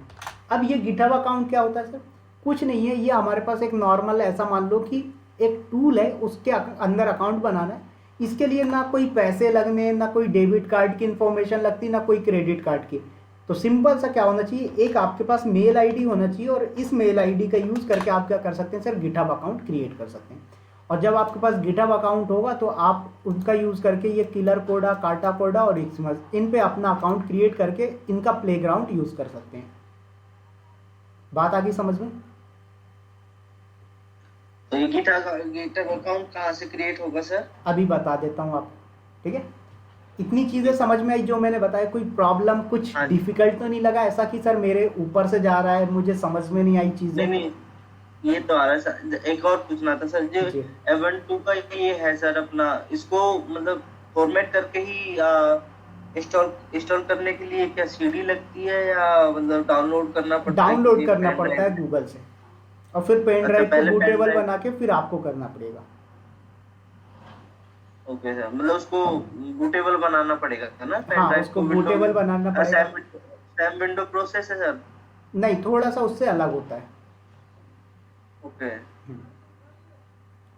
अब ये गिटहब अकाउंट क्या होता है सर, कुछ नहीं है, ये हमारे पास एक नॉर्मल, ऐसा मान लो कि एक टूल है, उसके अंदर अकाउंट बनाना है। इसके लिए ना कोई पैसे लगने, ना कोई डेबिट कार्ड की इंफॉर्मेशन लगती, ना कोई क्रेडिट कार्ड की। तो सिंपल सा क्या होना चाहिए, एक आपके पास मेल आईडी होना चाहिए, और इस मेल आईडी का यूज़ करके आप क्या कर सकते हैं सर, गिटहब अकाउंट क्रिएट कर सकते हैं। और जब आपके पास गिटहब अकाउंट होगा तो आप उनका यूज़ करके ये किलर कोडा, काटा कोडा और एक्समस, इन पे अपना अकाउंट क्रिएट करके इनका प्लेग्राउंड यूज़ कर सकते हैं। बात आ गई समझ में। तो ये गिटहब अकाउंट कहाँ से क्रिएट होगा सर? अभी बता देता हूँ आपको, ठीक है। इतनी चीज़ें समझ में आई जो मैंने बताया, कोई प्रॉब्लम, कुछ डिफिकल्ट तो नहीं लगा ऐसा कि सर मेरे ऊपर से जा रहा है, मुझे समझ में नहीं आई चीज़ें? नहीं, ये तो आ रहा है सर। एक और पूछना था सर, जो Ubuntu का ये है सर अपना, इसको मतलब फॉर्मेट करके ही इंस्टॉल करने के लिए क्या CD लगती है, या मतलब डाउनलोड करना पड़ता है? डाउनलोड करना पड़ता है गूगल से, और फिर पेन ड्राइव को बूटेबल बना के फिर आपको करना पड़ेगा। ओके सर, मतलब उसको बूटेबल बनाना पड़ेगा ना? हाँ, उसको बूटेबल बनाना पड़ेगा। सेम विंडो प्रोसेस है सर? नहीं, थोड़ा सा उससे अलग होता है। ओके,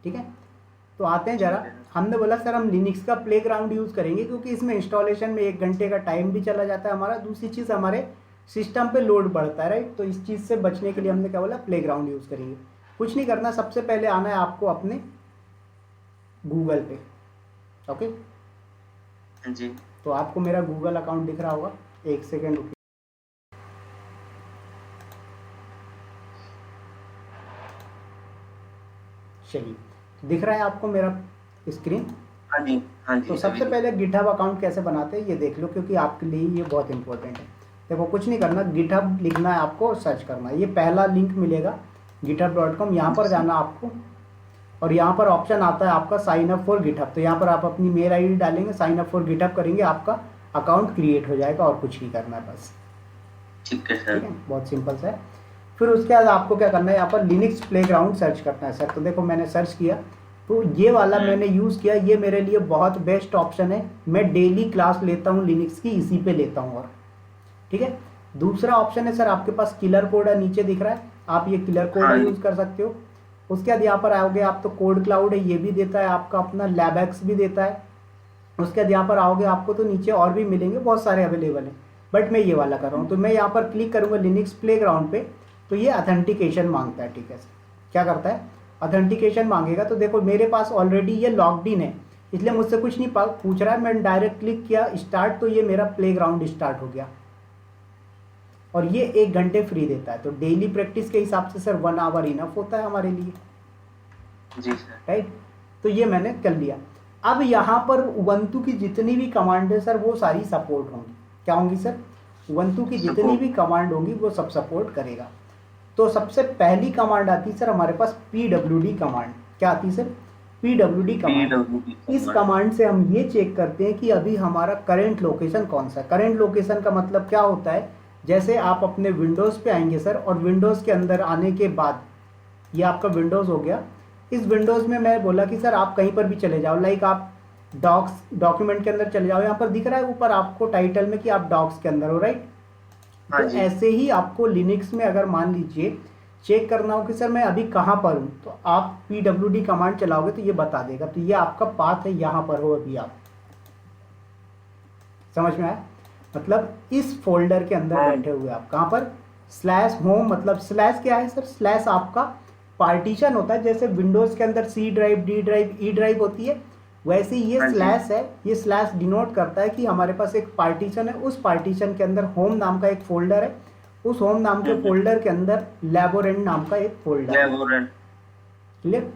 ठीक है। तो आते हैं जरा, हमने बोला सर हम लिनक्स का प्लेग्राउंड यूज़ करेंगे क्योंकि इसमें इंस्टॉलेशन में 1 घंटे का टाइम भी चला जाता है हमारा। दूसरी चीज़, हमारे सिस्टम पे लोड बढ़ता है, राइट। तो इस चीज़ से बचने के लिए हमने क्या बोला, प्लेग्राउंड यूज़ करेंगे। कुछ नहीं करना, सबसे पहले आना है आपको अपने गूगल पे। ओके जी। तो आपको मेरा गूगल अकाउंट दिख रहा होगा, 1 सेकेंड रुकिए। चलिए, दिख रहा है आपको मेरा स्क्रीन? हाँ जी, हाँ जी। तो सबसे पहले गिटहब अकाउंट कैसे बनाते हैं ये देख लो, क्योंकि आपके लिए ये बहुत इंपॉर्टेंट है। देखो, कुछ नहीं करना, गिटहब लिखना है आपको, सर्च करना है। ये पहला लिंक मिलेगा github.com, यहाँ पर जाना आपको, और यहाँ पर ऑप्शन आता है आपका साइन अप फॉर गिटहब। तो यहाँ पर आप अपनी मेल आईडी डालेंगे, साइन अप फॉर गिटहब करेंगे, आपका अकाउंट क्रिएट हो जाएगा और कुछ नहीं करना है बस। ठीक है सर। ठीक है, बहुत सिंपल सा है। फिर उसके बाद आपको क्या करना है, यहाँ पर लिनक्स प्लेग्राउंड सर्च करना है सर। तो देखो मैंने सर्च किया, तो ये वाला मैंने यूज़ किया, ये मेरे लिए बहुत बेस्ट ऑप्शन है। मैं डेली क्लास लेता हूँ लिनक्स की, इसी पे लेता हूँ। और ठीक है, दूसरा ऑप्शन है सर आपके पास किलर कोड है, नीचे दिख रहा है, आप ये किलर कोड हाँ यूज़ कर सकते हो। उसके बाद यहाँ पर आओगे आप तो कोड क्लाउड है, ये भी देता है आपका अपना, लैबएक्स भी देता है। उसके बाद यहाँ पर आओगे आपको तो नीचे और भी मिलेंगे, बहुत सारे अवेलेबल हैं, बट मैं ये वाला कर रहा हूँ। तो मैं यहाँ पर क्लिक करूँगा लिनक्स प्लेग्राउंड पे, तो ये अथेंटिकेशन मांगता है। ठीक है, क्या करता है, अथेंटिकेशन मांगेगा। तो देखो मेरे पास ऑलरेडी ये लॉग्ड इन है, इसलिए मुझसे कुछ नहीं पूछ रहा है। मैं डायरेक्ट क्लिक किया स्टार्ट, तो ये मेरा प्लेग्राउंड स्टार्ट हो गया और ये 1 घंटे फ्री देता है। तो डेली प्रैक्टिस के हिसाब से सर 1 आवर इनफ होता है हमारे लिए। जी सर। राइट, तो ये मैंने कर लिया। अब यहाँ पर उबंटू की जितनी भी कमांड है सर वो सारी सपोर्ट होंगी। क्या होंगी सर, उबंटू की जितनी भी कमांड होंगी वो सब सपोर्ट करेगा। तो सबसे पहली कमांड आती है सर हमारे पास pwd कमांड। क्या आती है सर, pwd कमांड। इस कमांड से हम ये चेक करते हैं कि अभी हमारा करंट लोकेशन कौन सा है। करंट लोकेशन का मतलब क्या होता है, जैसे आप अपने विंडोज़ पे आएंगे सर, और विंडोज़ के अंदर आने के बाद ये आपका विंडोज़ हो गया। इस विंडोज़ में मैं बोला कि सर आप कहीं पर भी चले जाओ, लाइक आप डॉक्यूमेंट के अंदर चले जाओ, यहाँ पर दिख रहा है ऊपर आपको टाइटल में कि आप डॉक्स के अंदर हो, राइट। तो ऐसे ही आपको लिनक्स में अगर मान लीजिए चेक करना हो कि सर मैं अभी कहाँ पर हूँ, तो आप pwd कमांड चलाओगे तो ये बता देगा। तो ये आपका पाथ है, यहाँ पर हो अभी आप, समझ में आया, मतलब इस फोल्डर के अंदर बैठे हुए आप कहाँ पर, स्लैश होम। मतलब स्लैश क्या है सर, स्लैश आपका पार्टीशन होता है, जैसे विंडोज के अंदर C drive, D drive, E drive होती है, वैसे ही ये स्लैश है। ये स्लैश डिनोट करता है कि हमारे पास एक पार्टीशन है, उस पार्टीशन के अंदर होम नाम का एक फोल्डर है, उस होम नाम के फोल्डर के अंदर लैबोरेंट नाम का एक फोल्डर है। क्लियर,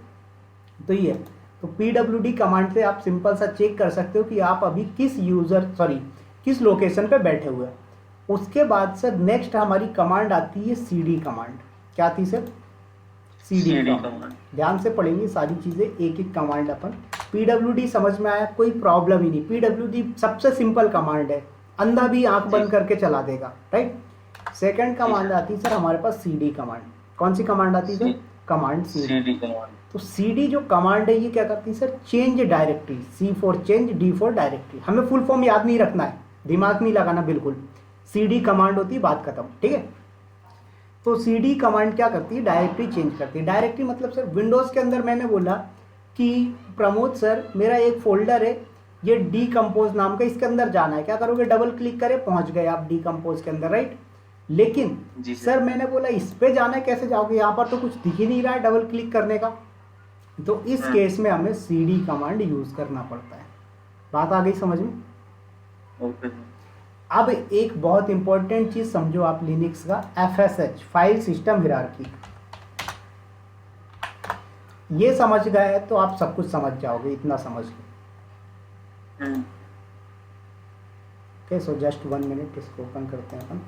तो ये तो pwd कमांड से आप सिंपल सा चेक कर सकते हो कि आप अभी किस लोकेशन पे बैठे हुए हैं। उसके बाद सर नेक्स्ट हमारी कमांड आती है cd कमांड। क्या आती है सर, cd कमांड। ध्यान से पढ़ेंगे सारी चीजें, एक एक कमांड अपन। pwd समझ में आया, कोई प्रॉब्लम ही नहीं। pwd सबसे सिंपल कमांड है, अंधा भी आंख बंद करके चला देगा, राइट। सेकंड कमांड आती है सर हमारे पास cd कमांड। कौन सी कमांड आती है सर, कमांड cd कमांड। तो cd जो कमांड है ये क्या करती है sir, change directory, c for change, d for directory. हमें फुल फॉर्म याद नहीं रखना है, दिमाग नहीं लगाना बिल्कुल, cd कमांड होती है, बात खत्म। ठीक है, तो cd कमांड क्या करती है, डायरेक्टरी चेंज करती है। डायरेक्टरी मतलब सर विंडोज़ के अंदर मैंने बोला कि प्रमोद सर मेरा एक फोल्डर है ये डीकम्पोज नाम का, इसके अंदर जाना है। क्या करोगे, डबल क्लिक करें, पहुंच गए आप डीकम्पोज के अंदर, राइट। लेकिन सर मैंने बोला इस पे जाना है, कैसे जाओगे, यहाँ पर तो कुछ दिख ही नहीं रहा है डबल क्लिक करने का। तो इस केस में हमें cd कमांड यूज करना पड़ता है। बात आ गई समझ में? ओके। अब एक बहुत इंपॉर्टेंट चीज समझो आप लिनक्स का, FSH, फाइल सिस्टम हिरार्की। ये समझ गए तो आप सब कुछ समझ जाओगे, इतना समझ लो। ओके, सो जस्ट 1 मिनट, इसको ओपन करते हैं अपन।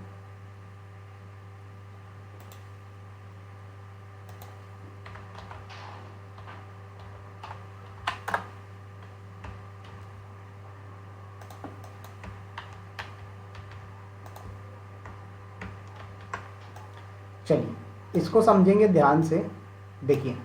चलिए इसको समझेंगे ध्यान से। देखिए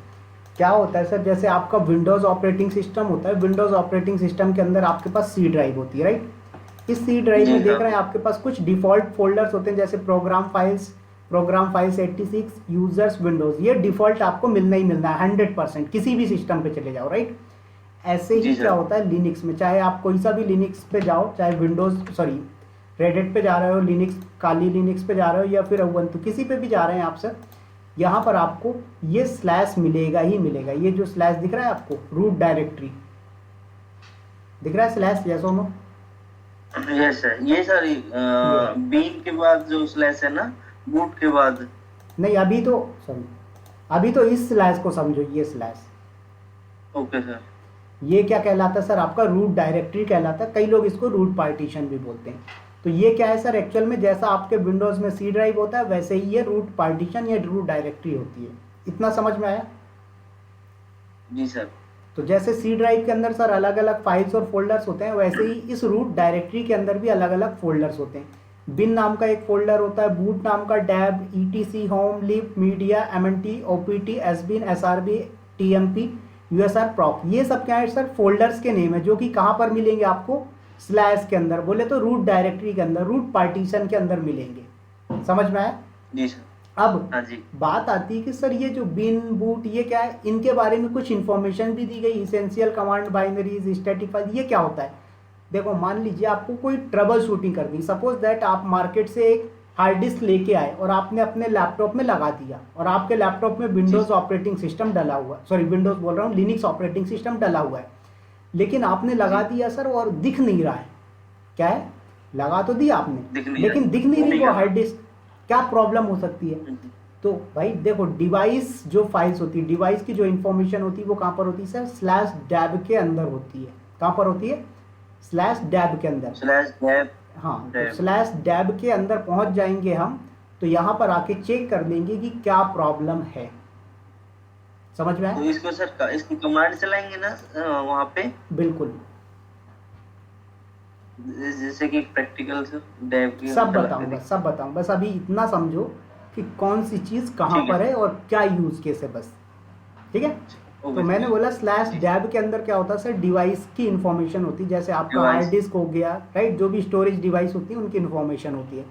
क्या होता है सर, जैसे आपका विंडोज़ ऑपरेटिंग सिस्टम होता है, विंडोज़ ऑपरेटिंग सिस्टम के अंदर आपके पास सी ड्राइव होती है, राइट। इस सी ड्राइव में देख रहे हैं आपके पास कुछ डिफ़ॉल्ट फोल्डर्स होते हैं, जैसे प्रोग्राम फाइल्स 86, यूजर्स, विंडोज़। ये डिफ़ॉल्ट आपको मिलना ही मिलना है 100%, किसी भी सिस्टम पे चले जाओ, राइट। ऐसे ही क्या होता है लिनक्स में, चाहे आप कोई सा भी लिनक्स पे जाओ, चाहे रेडिट पे जा रहे हो, लिनक्स काली लिनक्स पे जा रहे हो, या फिर उबंटू किसी पे भी जा रहे हैं आप सर, यहाँ पर आपको ये स्लैश मिलेगा ही मिलेगा। ये जो स्लैश दिख रहा है आपको, रूट डायरेक्टरी दिख रहा है, स्लैश, यस और नो? Yes sir. ये सारी बीन के बाद जो स्लैश है ना, बूट के बाद नहीं, अभी तो इस स्लैश को समझो, ये स्लैश। Okay sir. ये क्या कहलाता है सर, आपका रूट डायरेक्टरी कहलाता है, कई लोग इसको रूट पार्टीशन भी बोलते हैं। तो ये क्या है सर, एक्चुअल में जैसा आपके विंडोज़ में सी ड्राइव होता है वैसे ही ये रूट पार्टीशन या रूट डायरेक्टरी होती है। इतना समझ में आया? जी सर। तो जैसे सी ड्राइव के अंदर सर अलग अलग फाइल्स और फोल्डर्स होते हैं, वैसे ही इस रूट डायरेक्टरी के अंदर भी अलग अलग फोल्डर्स होते हैं। बिन नाम का एक फोल्डर होता है, बूट नाम का dev, etc, home, lib, media, MNT, OPT, sbin, SRV, TMP, USR, proc, ये सब क्या है सर फोल्डर्स के नेम है, जो कि कहाँ पर मिलेंगे आपको, स्लैश के अंदर, बोले तो रूट डायरेक्टरी के अंदर, रूट पार्टीशन के अंदर मिलेंगे। समझ में आया? जी सर। अब हाँ जी। बात आती है कि सर ये जो बिन बूट ये क्या है, इनके बारे में कुछ इन्फॉर्मेशन भी दी गई, essential command binaries, static file, ये क्या होता है? देखो मान लीजिए आपको कोई ट्रबल शूटिंग करनी, सपोज दैट आप मार्केट से एक हार्ड डिस्क लेके आए और आपने अपने लैपटॉप में लगा दिया, और आपके लैपटॉप में विंडोज ऑपरेटिंग सिस्टम डला हुआ है, सॉरी विंडोज बोल रहा हूँ, लिनक्स ऑपरेटिंग सिस्टम डला हुआ है, लेकिन आपने लगा दिया सर और दिख नहीं रहा है। क्या है? लगा तो दिया आपने, लेकिन दिख नहीं रही वो हार्ड डिस्क, क्या प्रॉब्लम हो सकती है? तो भाई देखो, डिवाइस जो फाइल्स होती है, डिवाइस की जो इंफॉर्मेशन होती है वो कहाँ पर होती है सर, स्लैश डैब के अंदर होती है। कहाँ पर होती है? स्लैश डैब के अंदर, स्लैश डैब। हाँ, तो स्लैश डैब के अंदर पहुंच जाएंगे हम, तो यहाँ पर आके चेक कर लेंगे कि क्या प्रॉब्लम है। समझ में आया? तो इसको सर इसकी कमांड चलाएंगे ना वहाँ पे? बिल्कुल, जैसे कि प्रैक्टिकल सर डैब की सब बताऊंगा, सब बताऊंगा, बस अभी इतना समझो कि कौन सी चीज कहाँ पर है और क्या यूज केस है, बस। ठीक है? तो मैंने बोला स्लैश डैब के अंदर क्या होता है सर, डिवाइस की इंफॉर्मेशन होती है, जैसे आपका हार्ड डिस्क हो गया, राइट, जो भी स्टोरेज डिवाइस होती है उनकी इंफॉर्मेशन होती है।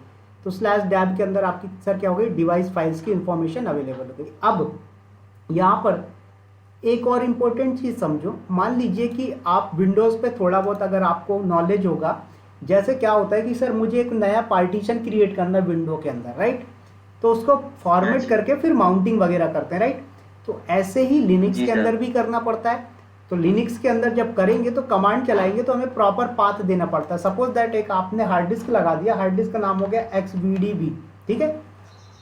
तो स्लैश डैब के अंदर आपकी सर क्या हो गई, डिवाइस फाइल्स की इंफॉर्मेशन अवेलेबल हो गई। अब यहाँ पर एक और इम्पोर्टेंट चीज़ समझो, मान लीजिए कि आप विंडोज़ पे थोड़ा बहुत अगर आपको नॉलेज होगा, जैसे क्या होता है कि सर मुझे एक नया पार्टीशन क्रिएट करना है विंडो के अंदर, राइट, तो उसको फॉर्मेट करके फिर माउंटिंग वगैरह करते हैं, राइट। तो ऐसे ही लिनक्स के अंदर भी करना पड़ता है। तो लिनक्स के अंदर जब करेंगे तो कमांड चलाएंगे तो हमें प्रॉपर पाथ देना पड़ता है। सपोज दैट एक आपने हार्ड डिस्क लगा दिया, हार्ड डिस्क का नाम हो गया XVDB, ठीक है।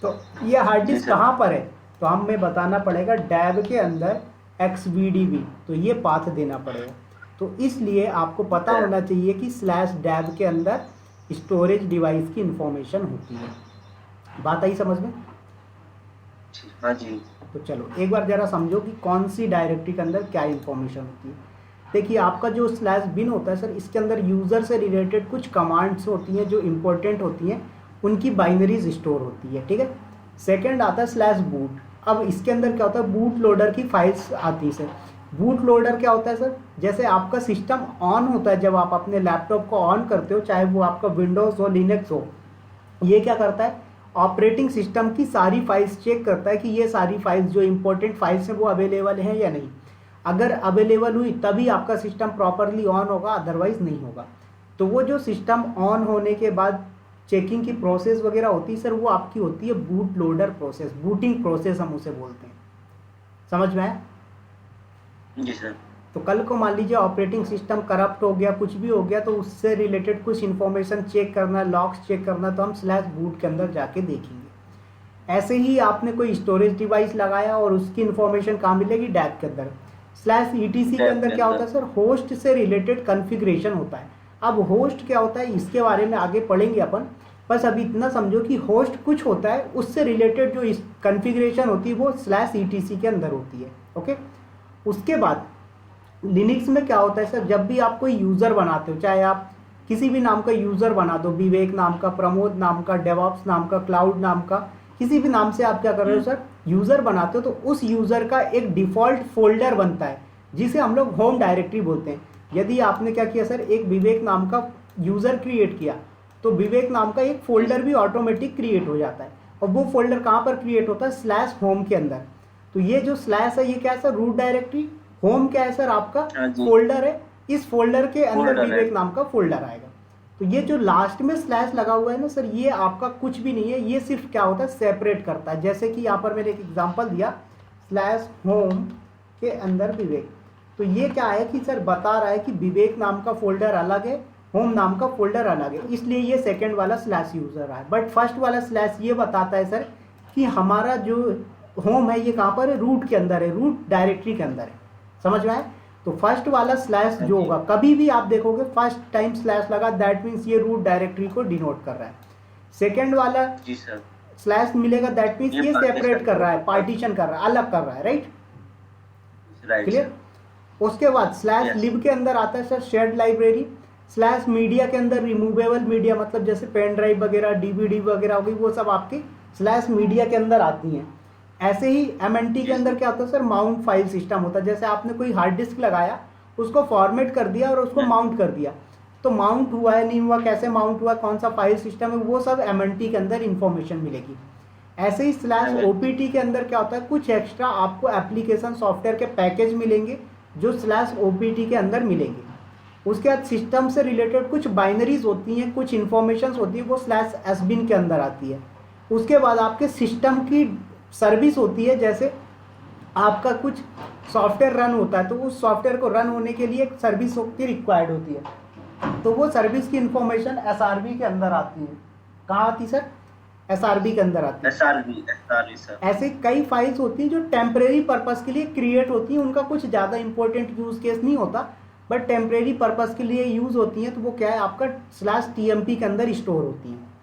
तो ये हार्ड डिस्क कहाँ पर है, तो हमें बताना पड़ेगा डैब के अंदर XVDB, तो ये पाथ देना पड़ेगा। तो इसलिए आपको पता होना चाहिए कि स्लैश डैब के अंदर स्टोरेज डिवाइस की इंफॉर्मेशन होती है। बात आई समझ में? हाँ जी। तो चलो एक बार जरा समझो कि कौन सी डायरेक्टरी के अंदर क्या इंफॉर्मेशन होती है। देखिए आपका जो स्लैश बिन होता है सर, इसके अंदर यूज़र से रिलेटेड कुछ कमांड्स होती हैं जो इंपॉर्टेंट होती हैं, उनकी बाइनरीज स्टोर होती है, ठीक है। सेकंड आता है स्लैश बूट। अब इसके अंदर क्या होता है, बूट लोडर की फाइल्स आती है सर। बूट लोडर क्या होता है सर, जैसे आपका सिस्टम ऑन होता है, जब आप अपने लैपटॉप को ऑन करते हो, चाहे वो आपका विंडोज़ हो, लिनक्स हो, ये क्या करता है, ऑपरेटिंग सिस्टम की सारी फाइल्स चेक करता है कि ये सारी फाइल्स जो इंपॉर्टेंट फाइल्स हैं वो अवेलेबल हैं या नहीं। अगर अवेलेबल हुई तभी आपका सिस्टम प्रॉपरली ऑन होगा, अदरवाइज नहीं होगा। तो वो जो सिस्टम ऑन होने के बाद चेकिंग की प्रोसेस वगैरह होती है सर, वो आपकी होती है boot loader process, booting process हम उसे बोलते हैं। समझ में आया? जी सर। तो कल को मान लीजिए ऑपरेटिंग सिस्टम करप्ट हो गया, कुछ भी हो गया, तो उससे रिलेटेड कुछ इन्फॉर्मेशन चेक करना, लॉग्स चेक करना, तो हम स्लैश बूट के अंदर जाके देखेंगे। ऐसे ही आपने कोई स्टोरेज डिवाइस लगाया और उसकी इन्फॉर्मेशन कहाँ मिलेगी, डैब के अंदर। स्लैश ETC के अंदर क्या होता है सर, होस्ट से रिलेटेड कन्फिग्रेशन होता है। अब होस्ट क्या होता है इसके बारे में आगे पढ़ेंगे अपन, बस अभी इतना समझो कि होस्ट कुछ होता है, उससे रिलेटेड जो कन्फिग्रेशन होती है वो स्लैश ETC के अंदर होती है, ओके। उसके बाद लिनक्स में क्या होता है सर, जब भी आप कोई यूज़र बनाते हो, चाहे आप किसी भी नाम का यूज़र बना दो, विवेक नाम का, प्रमोद नाम का, डेवॉप्स नाम का, क्लाउड नाम का, किसी भी नाम से आप क्या कर रहे हो सर, यूज़र बनाते हो, तो उस यूज़र का एक डिफ़ॉल्ट फोल्डर बनता है जिसे हम लोग होम डायरेक्टरी बोलते हैं। यदि आपने क्या किया सर, एक विवेक नाम का यूज़र क्रिएट किया, तो विवेक नाम का एक फोल्डर भी ऑटोमेटिक क्रिएट हो जाता है। और वो फोल्डर कहाँ पर क्रिएट होता है, स्लैश होम के अंदर। तो ये जो स्लैश है ये क्या है सर, रूट डायरेक्टरी। होम क्या है सर, आपका फोल्डर है, इस फोल्डर के अंदर विवेक नाम का फोल्डर आएगा। तो ये जो लास्ट में स्लैश लगा हुआ है ना सर, ये आपका कुछ भी नहीं है, ये सिर्फ क्या होता है, सेपरेट करता है। जैसे कि यहाँ पर मैंने एक एग्जांपल दिया, स्लैश होम के अंदर विवेक, तो ये क्या है कि सर बता रहा है कि विवेक नाम का फोल्डर अलग है, होम नाम का फोल्डर अलग है, इसलिए ये सेकेंड वाला स्लैश यूज हो रहा है। बट फर्स्ट वाला स्लैश ये बताता है सर कि हमारा जो होम है ये कहाँ पर है, रूट के अंदर है, रूट डायरेक्टरी के अंदर है। समझ में आए? तो फर्स्ट वाला स्लैश जो होगा, कभी भी आप देखोगे फर्स्ट टाइम स्लैश लगा, दैट मीन्स ये रूट डायरेक्टरी को डिनोट कर रहा है। सेकेंड वाला स्लैश मिलेगा, दैट मीन्स ये सेपरेट कर रहा है, पार्टीशन कर रहा है, अलग कर रहा है, राइट। Right clear. सर। उसके बाद स्लैश यस। लिब के अंदर आता है sir shared library. Slash media के अंदर रिमूवेबल मीडिया, मतलब जैसे पेन ड्राइव वगैरह, डीवीडी वगैरह हो गई, वो सब आपकी स्लैश मीडिया के अंदर आती हैं। ऐसे ही एमएनटी के जी अंदर सर। क्या होता है सर, माउंट फाइल सिस्टम होता है। जैसे आपने कोई हार्ड डिस्क लगाया, उसको फॉर्मेट कर दिया और उसको यस। माउंट कर दिया, तो माउंट हुआ है नहीं हुआ, कैसे माउंट हुआ, कौन सा फाइल सिस्टम है, वो सब एमएनटी के अंदर इंफॉर्मेशन मिलेगी। ऐसे ही स्लैश ओपीटी के अंदर क्या होता है, कुछ एक्स्ट्रा आपको एप्लीकेशन सॉफ्टवेयर के पैकेज मिलेंगे जो स्लैश ओपीटी के अंदर मिलेंगे। उसके बाद सिस्टम से रिलेटेड कुछ बाइनरीज होती हैं, कुछ इंफॉर्मेशन होती है, वो स्लैश एसबिन के अंदर आती है। उसके बाद आपके सिस्टम की सर्विस होती है, जैसे आपका कुछ सॉफ्टवेयर रन होता है, तो उस सॉफ्टवेयर को रन होने के लिए एक सर्विस की रिक्वायर्ड होती है, तो वो सर्विस की इंफॉर्मेशन एसआरबी के अंदर आती है। कहाँ आती है सर, एसआरबी के अंदर आती है। SRB sir. ऐसे कई फाइल्स होती हैं जो टेम्परेरी पर्पस के लिए क्रिएट होती हैं, उनका कुछ ज़्यादा इंपॉर्टेंट यूज केस नहीं होता, बट टेम्परेरी पर्पस के लिए यूज होती हैं, तो वो क्या है आपका स्लैश टीएमपी के अंदर स्टोर होती हैं।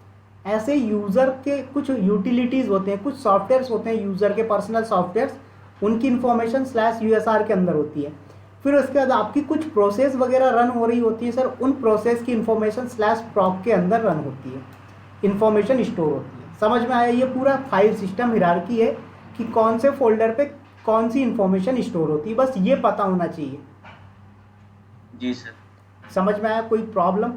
ऐसे यूज़र के कुछ यूटिलिटीज़ होते हैं, कुछ सॉफ्टवेयर्स होते हैं यूज़र के पर्सनल सॉफ्टवेयर्स, उनकी इंफॉर्मेशन स्लैश यूएसआर के अंदर होती है। फिर उसके बाद आपकी कुछ प्रोसेस वगैरह रन हो रही होती है सर, उन प्रोसेस की इंफॉर्मेशन स्लैश प्रॉक के अंदर रन होती है, इंफॉर्मेशन स्टोर होती है। समझ में आया, ये पूरा फाइल सिस्टम हिरार्की है कि कौन से फोल्डर पे कौन सी इंफॉर्मेशन स्टोर होती है, बस ये पता होना चाहिए। जी सर। समझ में आया, कोई प्रॉब्लम?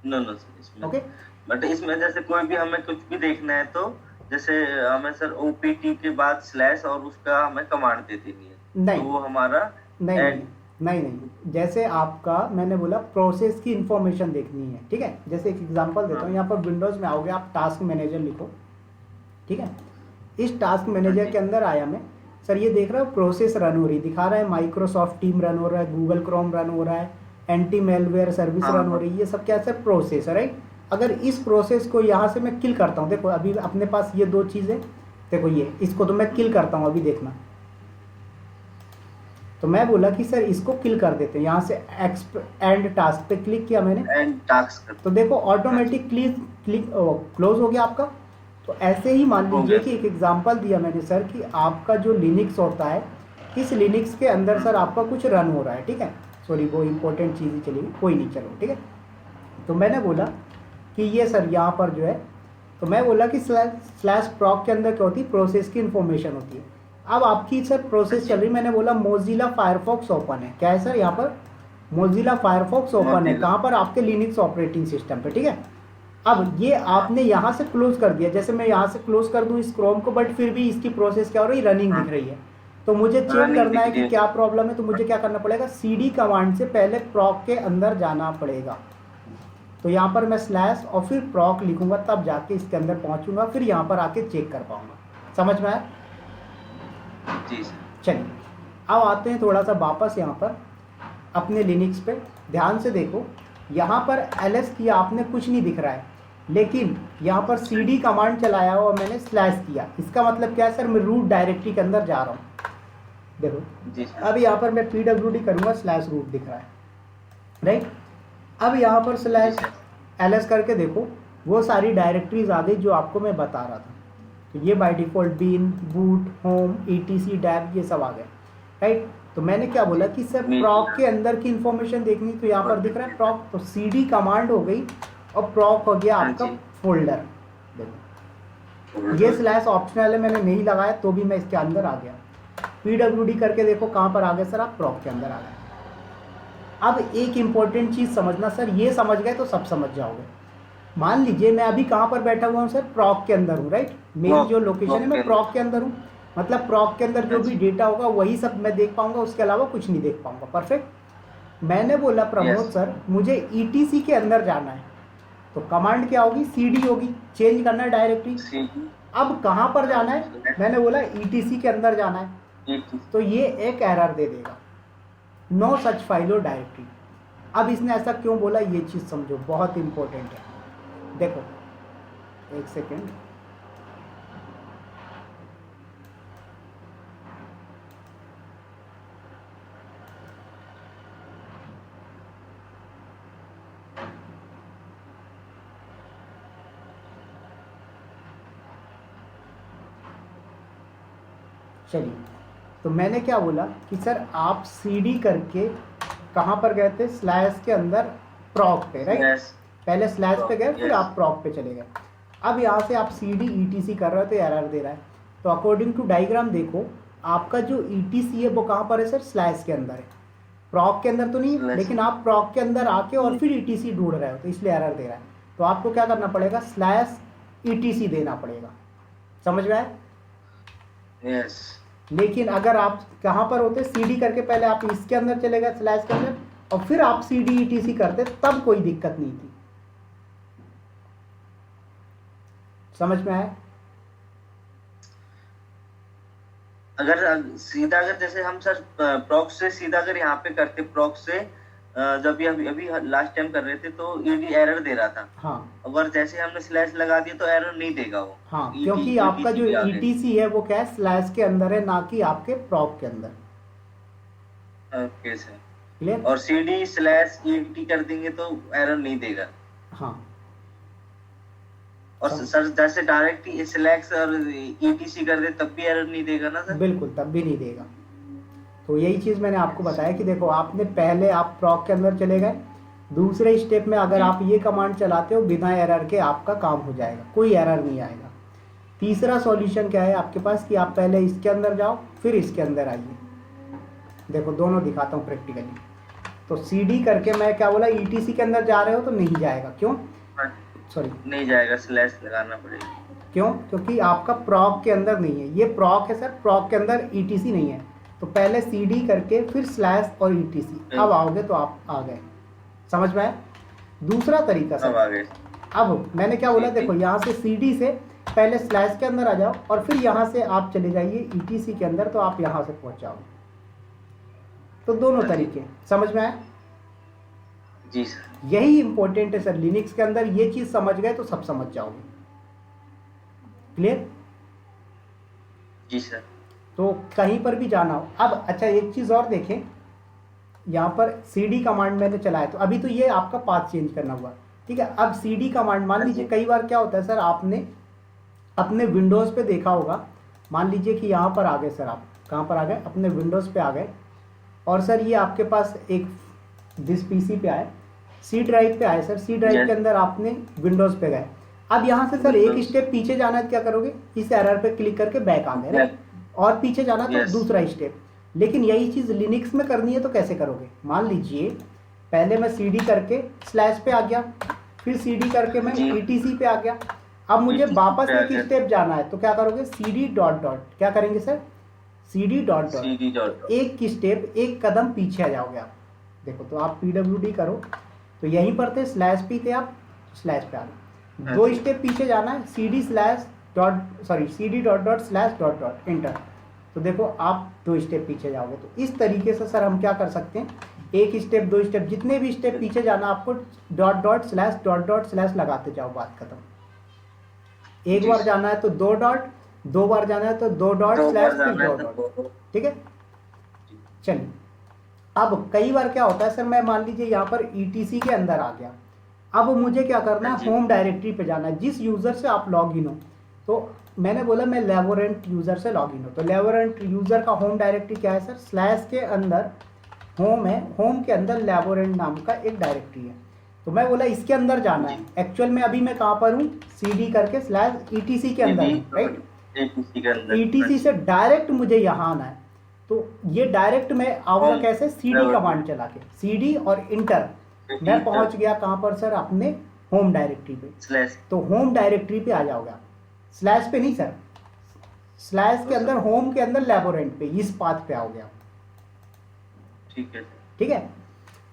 नो नो सर इसमें। ओके। बट इसमें जैसे कोई भी हमें कुछ भी देखना है तो जैसे हमें सर ओपीटी के बाद स्लैश और उसका हमें कमांड दे देनी है, नहीं तो वो हमारा नहीं नहीं नहीं नहीं, जैसे आपका मैंने बोला प्रोसेस की इंफॉर्मेशन देखनी है, ठीक है। जैसे एक एग्जांपल देता हूँ, यहाँ पर विंडोज में आओगे आप, टास्क मैनेजर लिखो, ठीक है। इस टास्क मैनेजर के अंदर आया मैं, सर ये देख रहा हूँ प्रोसेस रन हो रही, दिखा रहा है माइक्रोसॉफ्ट टीम रन हो रहा है, गूगल क्रोम रन हो रहा है, एंटी मेलवेयर सर्विस हाँ, रन हो रही है, ये सब क्या है सर, प्रोसेस है, राइट। अगर इस प्रोसेस को यहाँ से मैं किल करता हूँ, देखो अभी अपने पास ये दो चीज़ें, देखो ये, इसको तो मैं किल करता हूँ, अभी देखना, तो मैं बोला कि सर इसको किल कर देते हैं, यहाँ से एंड टास्क पे क्लिक किया मैंने, एंड टास्क तो देखो ऑटोमेटिक क्लिक क्लोज हो गया आपका। तो ऐसे ही मान हो लीजिए गया। कि एक एग्जांपल दिया मैंने सर कि आपका जो लिनक्स होता है, इस लिनक्स के अंदर सर आपका कुछ रन हो रहा है, ठीक है। सॉरी वो इंपॉर्टेंट चीज़ ही चली गई, कोई नहीं, चलो ठीक है। तो मैंने बोला कि ये सर यहाँ पर जो है, तो मैं बोला कि स्लैश प्रॉक के अंदर क्या होती है, प्रोसेस की इंफॉर्मेशन होती है। अब आपकी सर प्रोसेस चल रही, मैंने बोला मोजिला फायरफॉक्स ओपन है, क्या है सर यहाँ पर, मोजिला फायरफॉक्स ओपन है, कहाँ पर, आपके लिनक्स ऑपरेटिंग सिस्टम पे, ठीक है। अब ये आपने यहाँ से क्लोज कर दिया, जैसे मैं यहाँ से क्लोज कर दूँ इस क्रोम को, बट फिर भी इसकी प्रोसेस क्या हो रही, रनिंग दिख रही है। तो मुझे चेक करना है कि क्या प्रॉब्लम है, तो मुझे क्या करना पड़ेगा, सीडी कमांड से पहले प्रॉक के अंदर जाना पड़ेगा। तो यहाँ पर मैं स्लैश और फिर प्रॉक लिखूंगा, तब जाके इसके अंदर पहुँचूंगा, फिर यहाँ पर आके चेक कर पाऊंगा। समझ में आया? जी सर। चलिए अब आते हैं थोड़ा सा वापस यहाँ पर अपने लिनक्स पे, ध्यान से देखो, यहाँ पर ls किया आपने, कुछ नहीं दिख रहा है, लेकिन यहाँ पर cd कमांड चलाया और मैंने स्लैश किया, इसका मतलब क्या है सर, मैं रूट डायरेक्टरी के अंदर जा रहा हूँ। देखो अब यहाँ पर मैं pwd करूँगा, स्लैश रूट दिख रहा है, राइट। अब यहाँ पर स्लैश ls करके देखो, वो सारी डायरेक्टरीज आ गई जो आपको मैं बता रहा था। तो ये by default bin, boot, home, etc, dev, ये सब आ गए, राइट। तो मैंने क्या बोला कि सर प्रॉक के अंदर की इंफॉर्मेशन देखनी, तो यहाँ पर दिख रहा है प्रॉक, तो cd कमांड हो गई और प्रॉक हो गया आपका फोल्डर। देखो ये स्लैश ऑप्शनल है, मैंने नहीं लगाया तो भी मैं इसके अंदर आ गया। pwd करके देखो कहाँ पर आ गए सर, आप प्रॉक के अंदर आ गए। अब एक इंपॉर्टेंट चीज़ समझना सर, ये समझ गए तो सब समझ जाओगे। मान लीजिए मैं अभी कहाँ पर बैठा हुआ हूँ सर, प्रॉक के अंदर हूँ, राइट। मेरी जो लोकेशन है मैं प्रॉक के अंदर हूँ, मतलब प्रॉक के अंदर जो भी डेटा होगा वही सब मैं देख पाऊंगा, उसके अलावा कुछ नहीं देख पाऊंगा। परफेक्ट। मैंने बोला प्रमोद सर मुझे ईटीसी के अंदर जाना है, तो कमांड क्या होगी, सीडी होगी, चेंज करना है डायरेक्टरी। अब कहाँ पर जाना है, मैंने बोला ईटीसी के अंदर जाना है, तो ये एक एरर दे देगा, नो सच फाइल और डायरेक्टरी। अब इसने ऐसा क्यों बोला, ये चीज़ समझो, बहुत इंपॉर्टेंट है। देखो एक सेकेंड, चलिए तो मैंने क्या बोला कि सर आप CD करके कहाँ पर गए थे, स्लैश के अंदर प्रॉक पे, राइट। Yes. पहले स्लैश पे गए, फिर Yes. आप प्रॉक पे चले गए। अब यहाँ से आप CD ETC कर रहे हो तो एरर दे रहा है। तो अकॉर्डिंग टू डायग्राम देखो, आपका जो ETC है वो कहाँ पर है सर, स्लैश के अंदर है, प्रॉक के अंदर तो नहीं है। Slash. लेकिन आप प्रॉक के अंदर आके और फिर ETC ढूंढ रहे हो, तो इसलिए एरर दे रहा है। तो आपको क्या करना पड़ेगा, स्लैश ETC देना पड़ेगा। समझ में आया? Yes. लेकिन अगर आप कहाँ पर होते, CD करके पहले आप इसके अंदर चले गए, स्लैश के अंदर, और फिर आप CD ETC करते, तब कोई दिक्कत नहीं थी। समझ में आया? अगर सीधा, अगर जैसे हम सर प्रॉक्स से सीधा अगर यहाँ पे करते, प्रॉक्स से जब ये अभी लास्ट टाइम कर रहे थे तो ये एरर दे रहा था। हाँ अगर जैसे हमने स्लैश लगा दिया तो एरर नहीं देगा वो। हाँ, क्योंकि आपका जो ETC है वो क्या है, स्लैश के अंदर है, ना कि आपके प्रॉक के अंदर। Okay sir. क्लियर? और CD स्लैश ET कर देंगे तो एरर नहीं देगा। हाँ। और सर जैसे डायरेक्ट स्लैश और ETC कर दे तब भी एरर नहीं देगा ना सर? बिल्कुल, तब भी नहीं देगा। तो यही चीज़ मैंने आपको बताया कि देखो, आपने पहले आप प्रॉक के अंदर चले गए, दूसरे स्टेप में अगर आप ये कमांड चलाते हो बिना एरर के, आपका काम हो जाएगा, कोई एरर नहीं आएगा। तीसरा सॉल्यूशन क्या है आपके पास कि आप पहले इसके अंदर जाओ, फिर इसके अंदर आइए। देखो दोनों दिखाता हूँ प्रैक्टिकली। तो CD करके मैं क्या बोला, ETC के अंदर जा रहे हो तो नहीं जाएगा। क्यों? सॉरी, नहीं जाएगा, स्लैश लगाना पड़ेगा। क्यों? क्योंकि आपका प्रॉक के अंदर नहीं है, ये प्रॉक है सर, प्रॉक के अंदर ETC नहीं है। तो पहले CD करके फिर स्लैश और ETC, अब आओगे तो आप आ गए। समझ में आया? दूसरा तरीका अब सर, आ गए। अब मैंने क्या बोला, देखो यहाँ से CD से पहले स्लैश के अंदर आ जाओ और फिर यहाँ से आप चले जाइए ETC के अंदर, तो आप यहाँ से पहुँच जाओगे। तो दोनों तरीके समझ में आया? जी सर। यही इंपॉर्टेंट है सर, लिनक्स के अंदर ये चीज़ समझ गए तो सब समझ जाओगे। क्लियर? जी सर। तो कहीं पर भी जाना हो। अब अच्छा एक चीज़ और देखें, यहाँ पर CD कमांड मैंने चलाया, तो अभी तो ये आपका पाथ चेंज करना हुआ, ठीक है। अब CD कमांड, मान लीजिए कई बार क्या होता है सर, आपने अपने विंडोज़ पे देखा होगा, मान लीजिए कि यहाँ पर आ गए सर, आप कहाँ पर आ गए, अपने विंडोज़ पे आ गए, और सर ये आपके पास एक दिस PC पे आए, C ड्राइव पे आए सर, C ड्राइव के अंदर आपने विंडोज़ पे गए। अब यहाँ से सर एक स्टेप पीछे जाना है, क्या करोगे, इस एरर पे क्लिक करके बैक आ गए, राइट। और पीछे जाना तो दूसरा स्टेप। लेकिन यही चीज़ लिनक्स में करनी है तो कैसे करोगे, मान लीजिए पहले मैं CD करके स्लैश पे आ गया, फिर CD करके मैं ETC पे आ गया, अब मुझे वापस एक स्टेप जाना है, तो क्या करोगे, CD डॉट डॉट, क्या करेंगे सर, CD डॉट डॉट, एक स्टेप एक कदम पीछे आ जाओगे आप। देखो तो आप PWD करो, तो यहीं पर थे, स्लैश पे थे आप, स्लैश पे आ गए, दो स्टेप पीछे जाना है, CD slash dot sorry CD dot dot slash dot dot, enter. तो देखो आप दो स्टेप पीछे जाओगे। तो इस तरीके से सर हम क्या कर सकते हैं, एक स्टेप दो स्टेप, जितने भी स्टेप पीछे जाना आपको डॉट डॉट स्लैश लगाते जाओ, बात खत्म। एक बार जाना है तो दो डॉट, दो बार जाना है तो दो डॉट स्लैश फिर दो डॉट, ठीक है। चलिए, अब कई बार क्या होता है सर, मैं मान लीजिए यहाँ पर ETC के अंदर आ गया, अब मुझे क्या करना है, होम डायरेक्टरी पे जाना है, जिस यूज़र से आप लॉग इन हो। तो मैंने बोला मैं लेबोरेंट यूज़र से लॉग इन हो, तो लेबोरेंट यूज़र का होम डायरेक्टरी क्या है सर, स्लैश के अंदर होम है, होम के अंदर लेबोरेंट नाम का एक डायरेक्टरी है। तो मैं बोला इसके अंदर जाना है, एक्चुअल में अभी मैं कहाँ पर हूँ, CD करके स्लैश ETC के अंदर हूँ, राइट। ETC से डायरेक्ट मुझे यहाँ आना है, तो ये डायरेक्ट मैं आऊँगा कैसे, CD कमांड चला के, CD और इंटर, मैं पहुँच गया कहाँ पर सर, अपने होम डायरेक्टरी पे। तो होम डायरेक्टरी पे आ जाओगे आप, स्लैश पे नहीं सर, स्लैश के अंदर होम के अंदर लेबोरेंट पे, इस पाथ पे आओगे आप, ठीक है। ठीक है।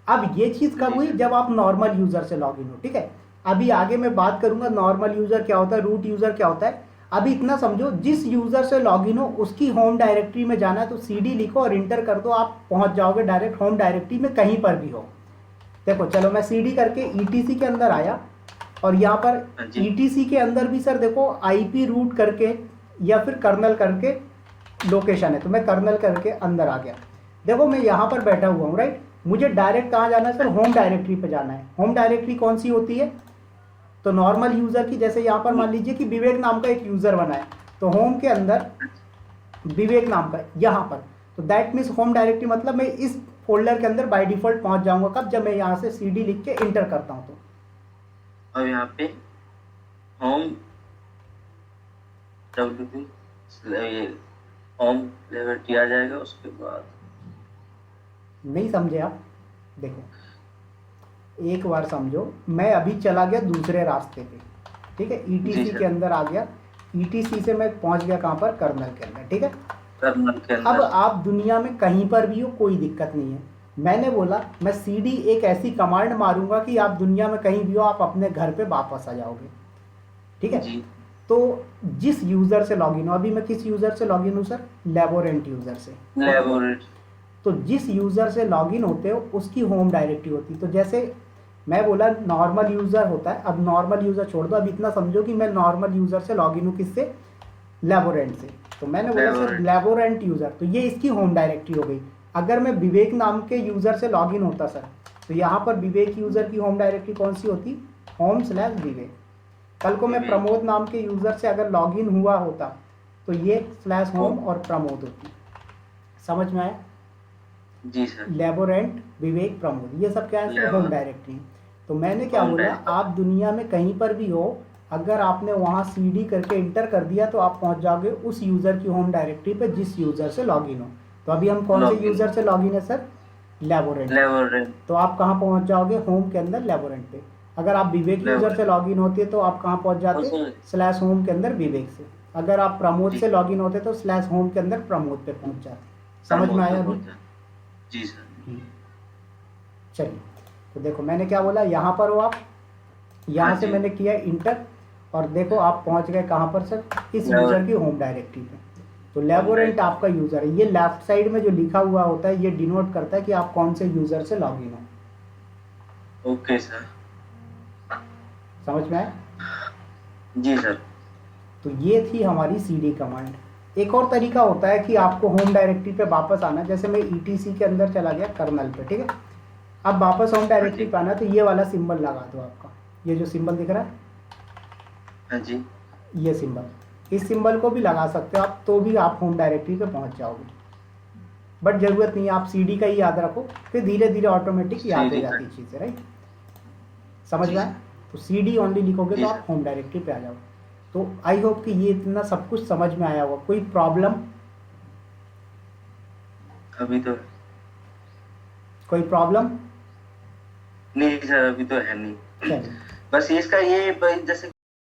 अब ये चीज़ कब हुई, जब आप नॉर्मल यूज़र से लॉग इन हो, ठीक है। अभी आगे मैं बात करूंगा नॉर्मल यूज़र क्या होता है, रूट यूज़र क्या होता है। अभी इतना समझो, जिस यूज़र से लॉग इन हो उसकी होम डायरेक्टरी में जाना है, तो CD लिखो और इंटर कर दो, आप पहुंच जाओगे डायरेक्ट होम डायरेक्टरी में, कहीं पर भी हो। देखो चलो मैं CD करके ETC के अंदर आया, और यहाँ पर ETC के अंदर भी सर देखो IP रूट करके या फिर कर्नल करके लोकेशन है, तो मैं कर्नल करके अंदर आ गया। देखो मैं यहाँ पर बैठा हुआ हूँ, राइट। मुझे डायरेक्ट कहाँ जाना है सर, होम डायरेक्टरी पे जाना है। होम डायरेक्टरी कौन सी होती है, तो नॉर्मल यूज़र की, जैसे यहाँ पर मान लीजिए कि विवेक नाम का एक यूज़र बना है, तो होम के अंदर विवेक नाम का, यहाँ पर तो दैट मीन्स होम डायरेक्टरी मतलब मैं इस फोल्डर के अंदर बाय डिफॉल्ट पहुंच जाऊंगा कब, जब मैं यहाँ से CD लिख के इंटर करता हूँ तो। और यहाँ पे होम WP ये होम लिबर्टी आ जाएगा। उसके बाद नहीं समझे आप? देखो एक बार समझो, मैं अभी चला गया दूसरे रास्ते पे, ठीक है, जी ETC सर। के अंदर आ गया, ETC से मैं पहुंच गया कहाँ पर, कर्नल के अंदर, ठीक है। कर्नल के अब अंदर। आप दुनिया में कहीं पर भी हो कोई दिक्कत नहीं है, मैंने बोला मैं CD एक ऐसी कमांड मारूंगा कि आप दुनिया में कहीं भी हो आप अपने घर पे वापस आ जाओगे, ठीक है। जी तो जिस यूजर से लॉगिन हो, अभी मैं किस यूजर से लॉगिन हूँ सर, लैबोरेंट यूजर से, लेबोरेटरी। तो जिस यूजर से लॉगिन होते हो उसकी होम डायरेक्टरी होती है। तो जैसे मैं बोला नॉर्मल यूजर होता है, अब नॉर्मल यूजर छोड़ दो, अब इतना समझो कि मैं नॉर्मल यूजर से लॉगिन हूँ, किससे, लैबोरेंट से। तो मैंने बोला सर लैबोरेंट यूजर, तो ये इसकी होम डायरेक्टरी हो गई। अगर मैं विवेक नाम के यूजर से लॉगिन होता सर, तो यहाँ पर विवेक यूजर की होम डायरेक्टरी कौन सी होती, होम/विवेक। कल को मैं विवेक। प्रमोद नाम के यूजर से अगर लॉगिन हुआ होता तो ये /होम और प्रमोद होती। समझ में आया? जी सर। लैबोरेंट, विवेक, प्रमोद, ये सब क्या है, लैबो- होम डायरेक्टरी। तो मैंने क्या होम बोला, डायरेक्टरी। आप दुनिया में कहीं पर भी हो, अगर आपने वहाँ CD करके इंटर कर दिया तो आप पहुंच जाओगे उस यूजर की होम डायरेक्टरी पे जिस यूजर से लॉगिन हो। तो अभी हम कौन से लॉगिन। यूजर से लॉगिन है सर, लैबोरेंट। लेबोरेटरी। तो आप कहाँ पहुंच जाओगे, होम के अंदर लैबोरेंट पे। अगर आप विवेक यूजर लैबोरेटरी। से लॉगिन होते तो आप कहाँ पहुंच जाते, /होम के अंदर विवेक से। अगर आप प्रमोद जी। से लॉगिन होते तो /होम के अंदर प्रमोद पे पहुंच जाते। समझ में आया अभी? जी सर। चलिए, तो देखो मैंने क्या बोला, यहाँ पर हो आप, यहाँ हाँ से जी। मैंने किया इंटर, और देखो आप पहुंच गए कहाँ पर सर, इस लैबो- यूजर की होम डायरेक्टरी पे। तो लैबोरेंट आपका यूजर है, ये लेफ्ट साइड में जो लिखा हुआ होता है ये डिनोट करता है कि आप कौन से यूजर से लॉगिन हो। Okay sir. समझ में आया? जी सर। तो ये थी हमारी CD कमांड। एक और तरीका होता है कि आपको होम डायरेक्टरी पे वापस आना, जैसे मैं ETC के अंदर चला गया कर्नल पे, ठीक है। अब वापस होम डायरेक्टरी पे आना तो ये वाला सिंबल लगा दो आपका, ये जो सिंबल दिख रहा है, हाँ जी। ये सिंबल, इस सिंबल को भी लगा सकते हो आप, तो भी आप होम डायरेक्टरी पे पहुंच जाओगे। बट जरूरत नहीं है, आप CD का ही याद रखो, फिर धीरे धीरे ऑटोमेटिक याद हो CD का। जाती चीजें, राइट। समझ जी में सर। आया? तो CD ओनली लिखोगे जी तो सर। आप होम डायरेक्टरी पे आ जाओगे। तो आई होप कि ये इतना सब कुछ समझ में आया होगा। कोई प्रॉब्लम? अभी तो कोई प्रॉब्लम? नहीं सर, अभी तो है नहीं। चलिए, बस इसका ये जैसे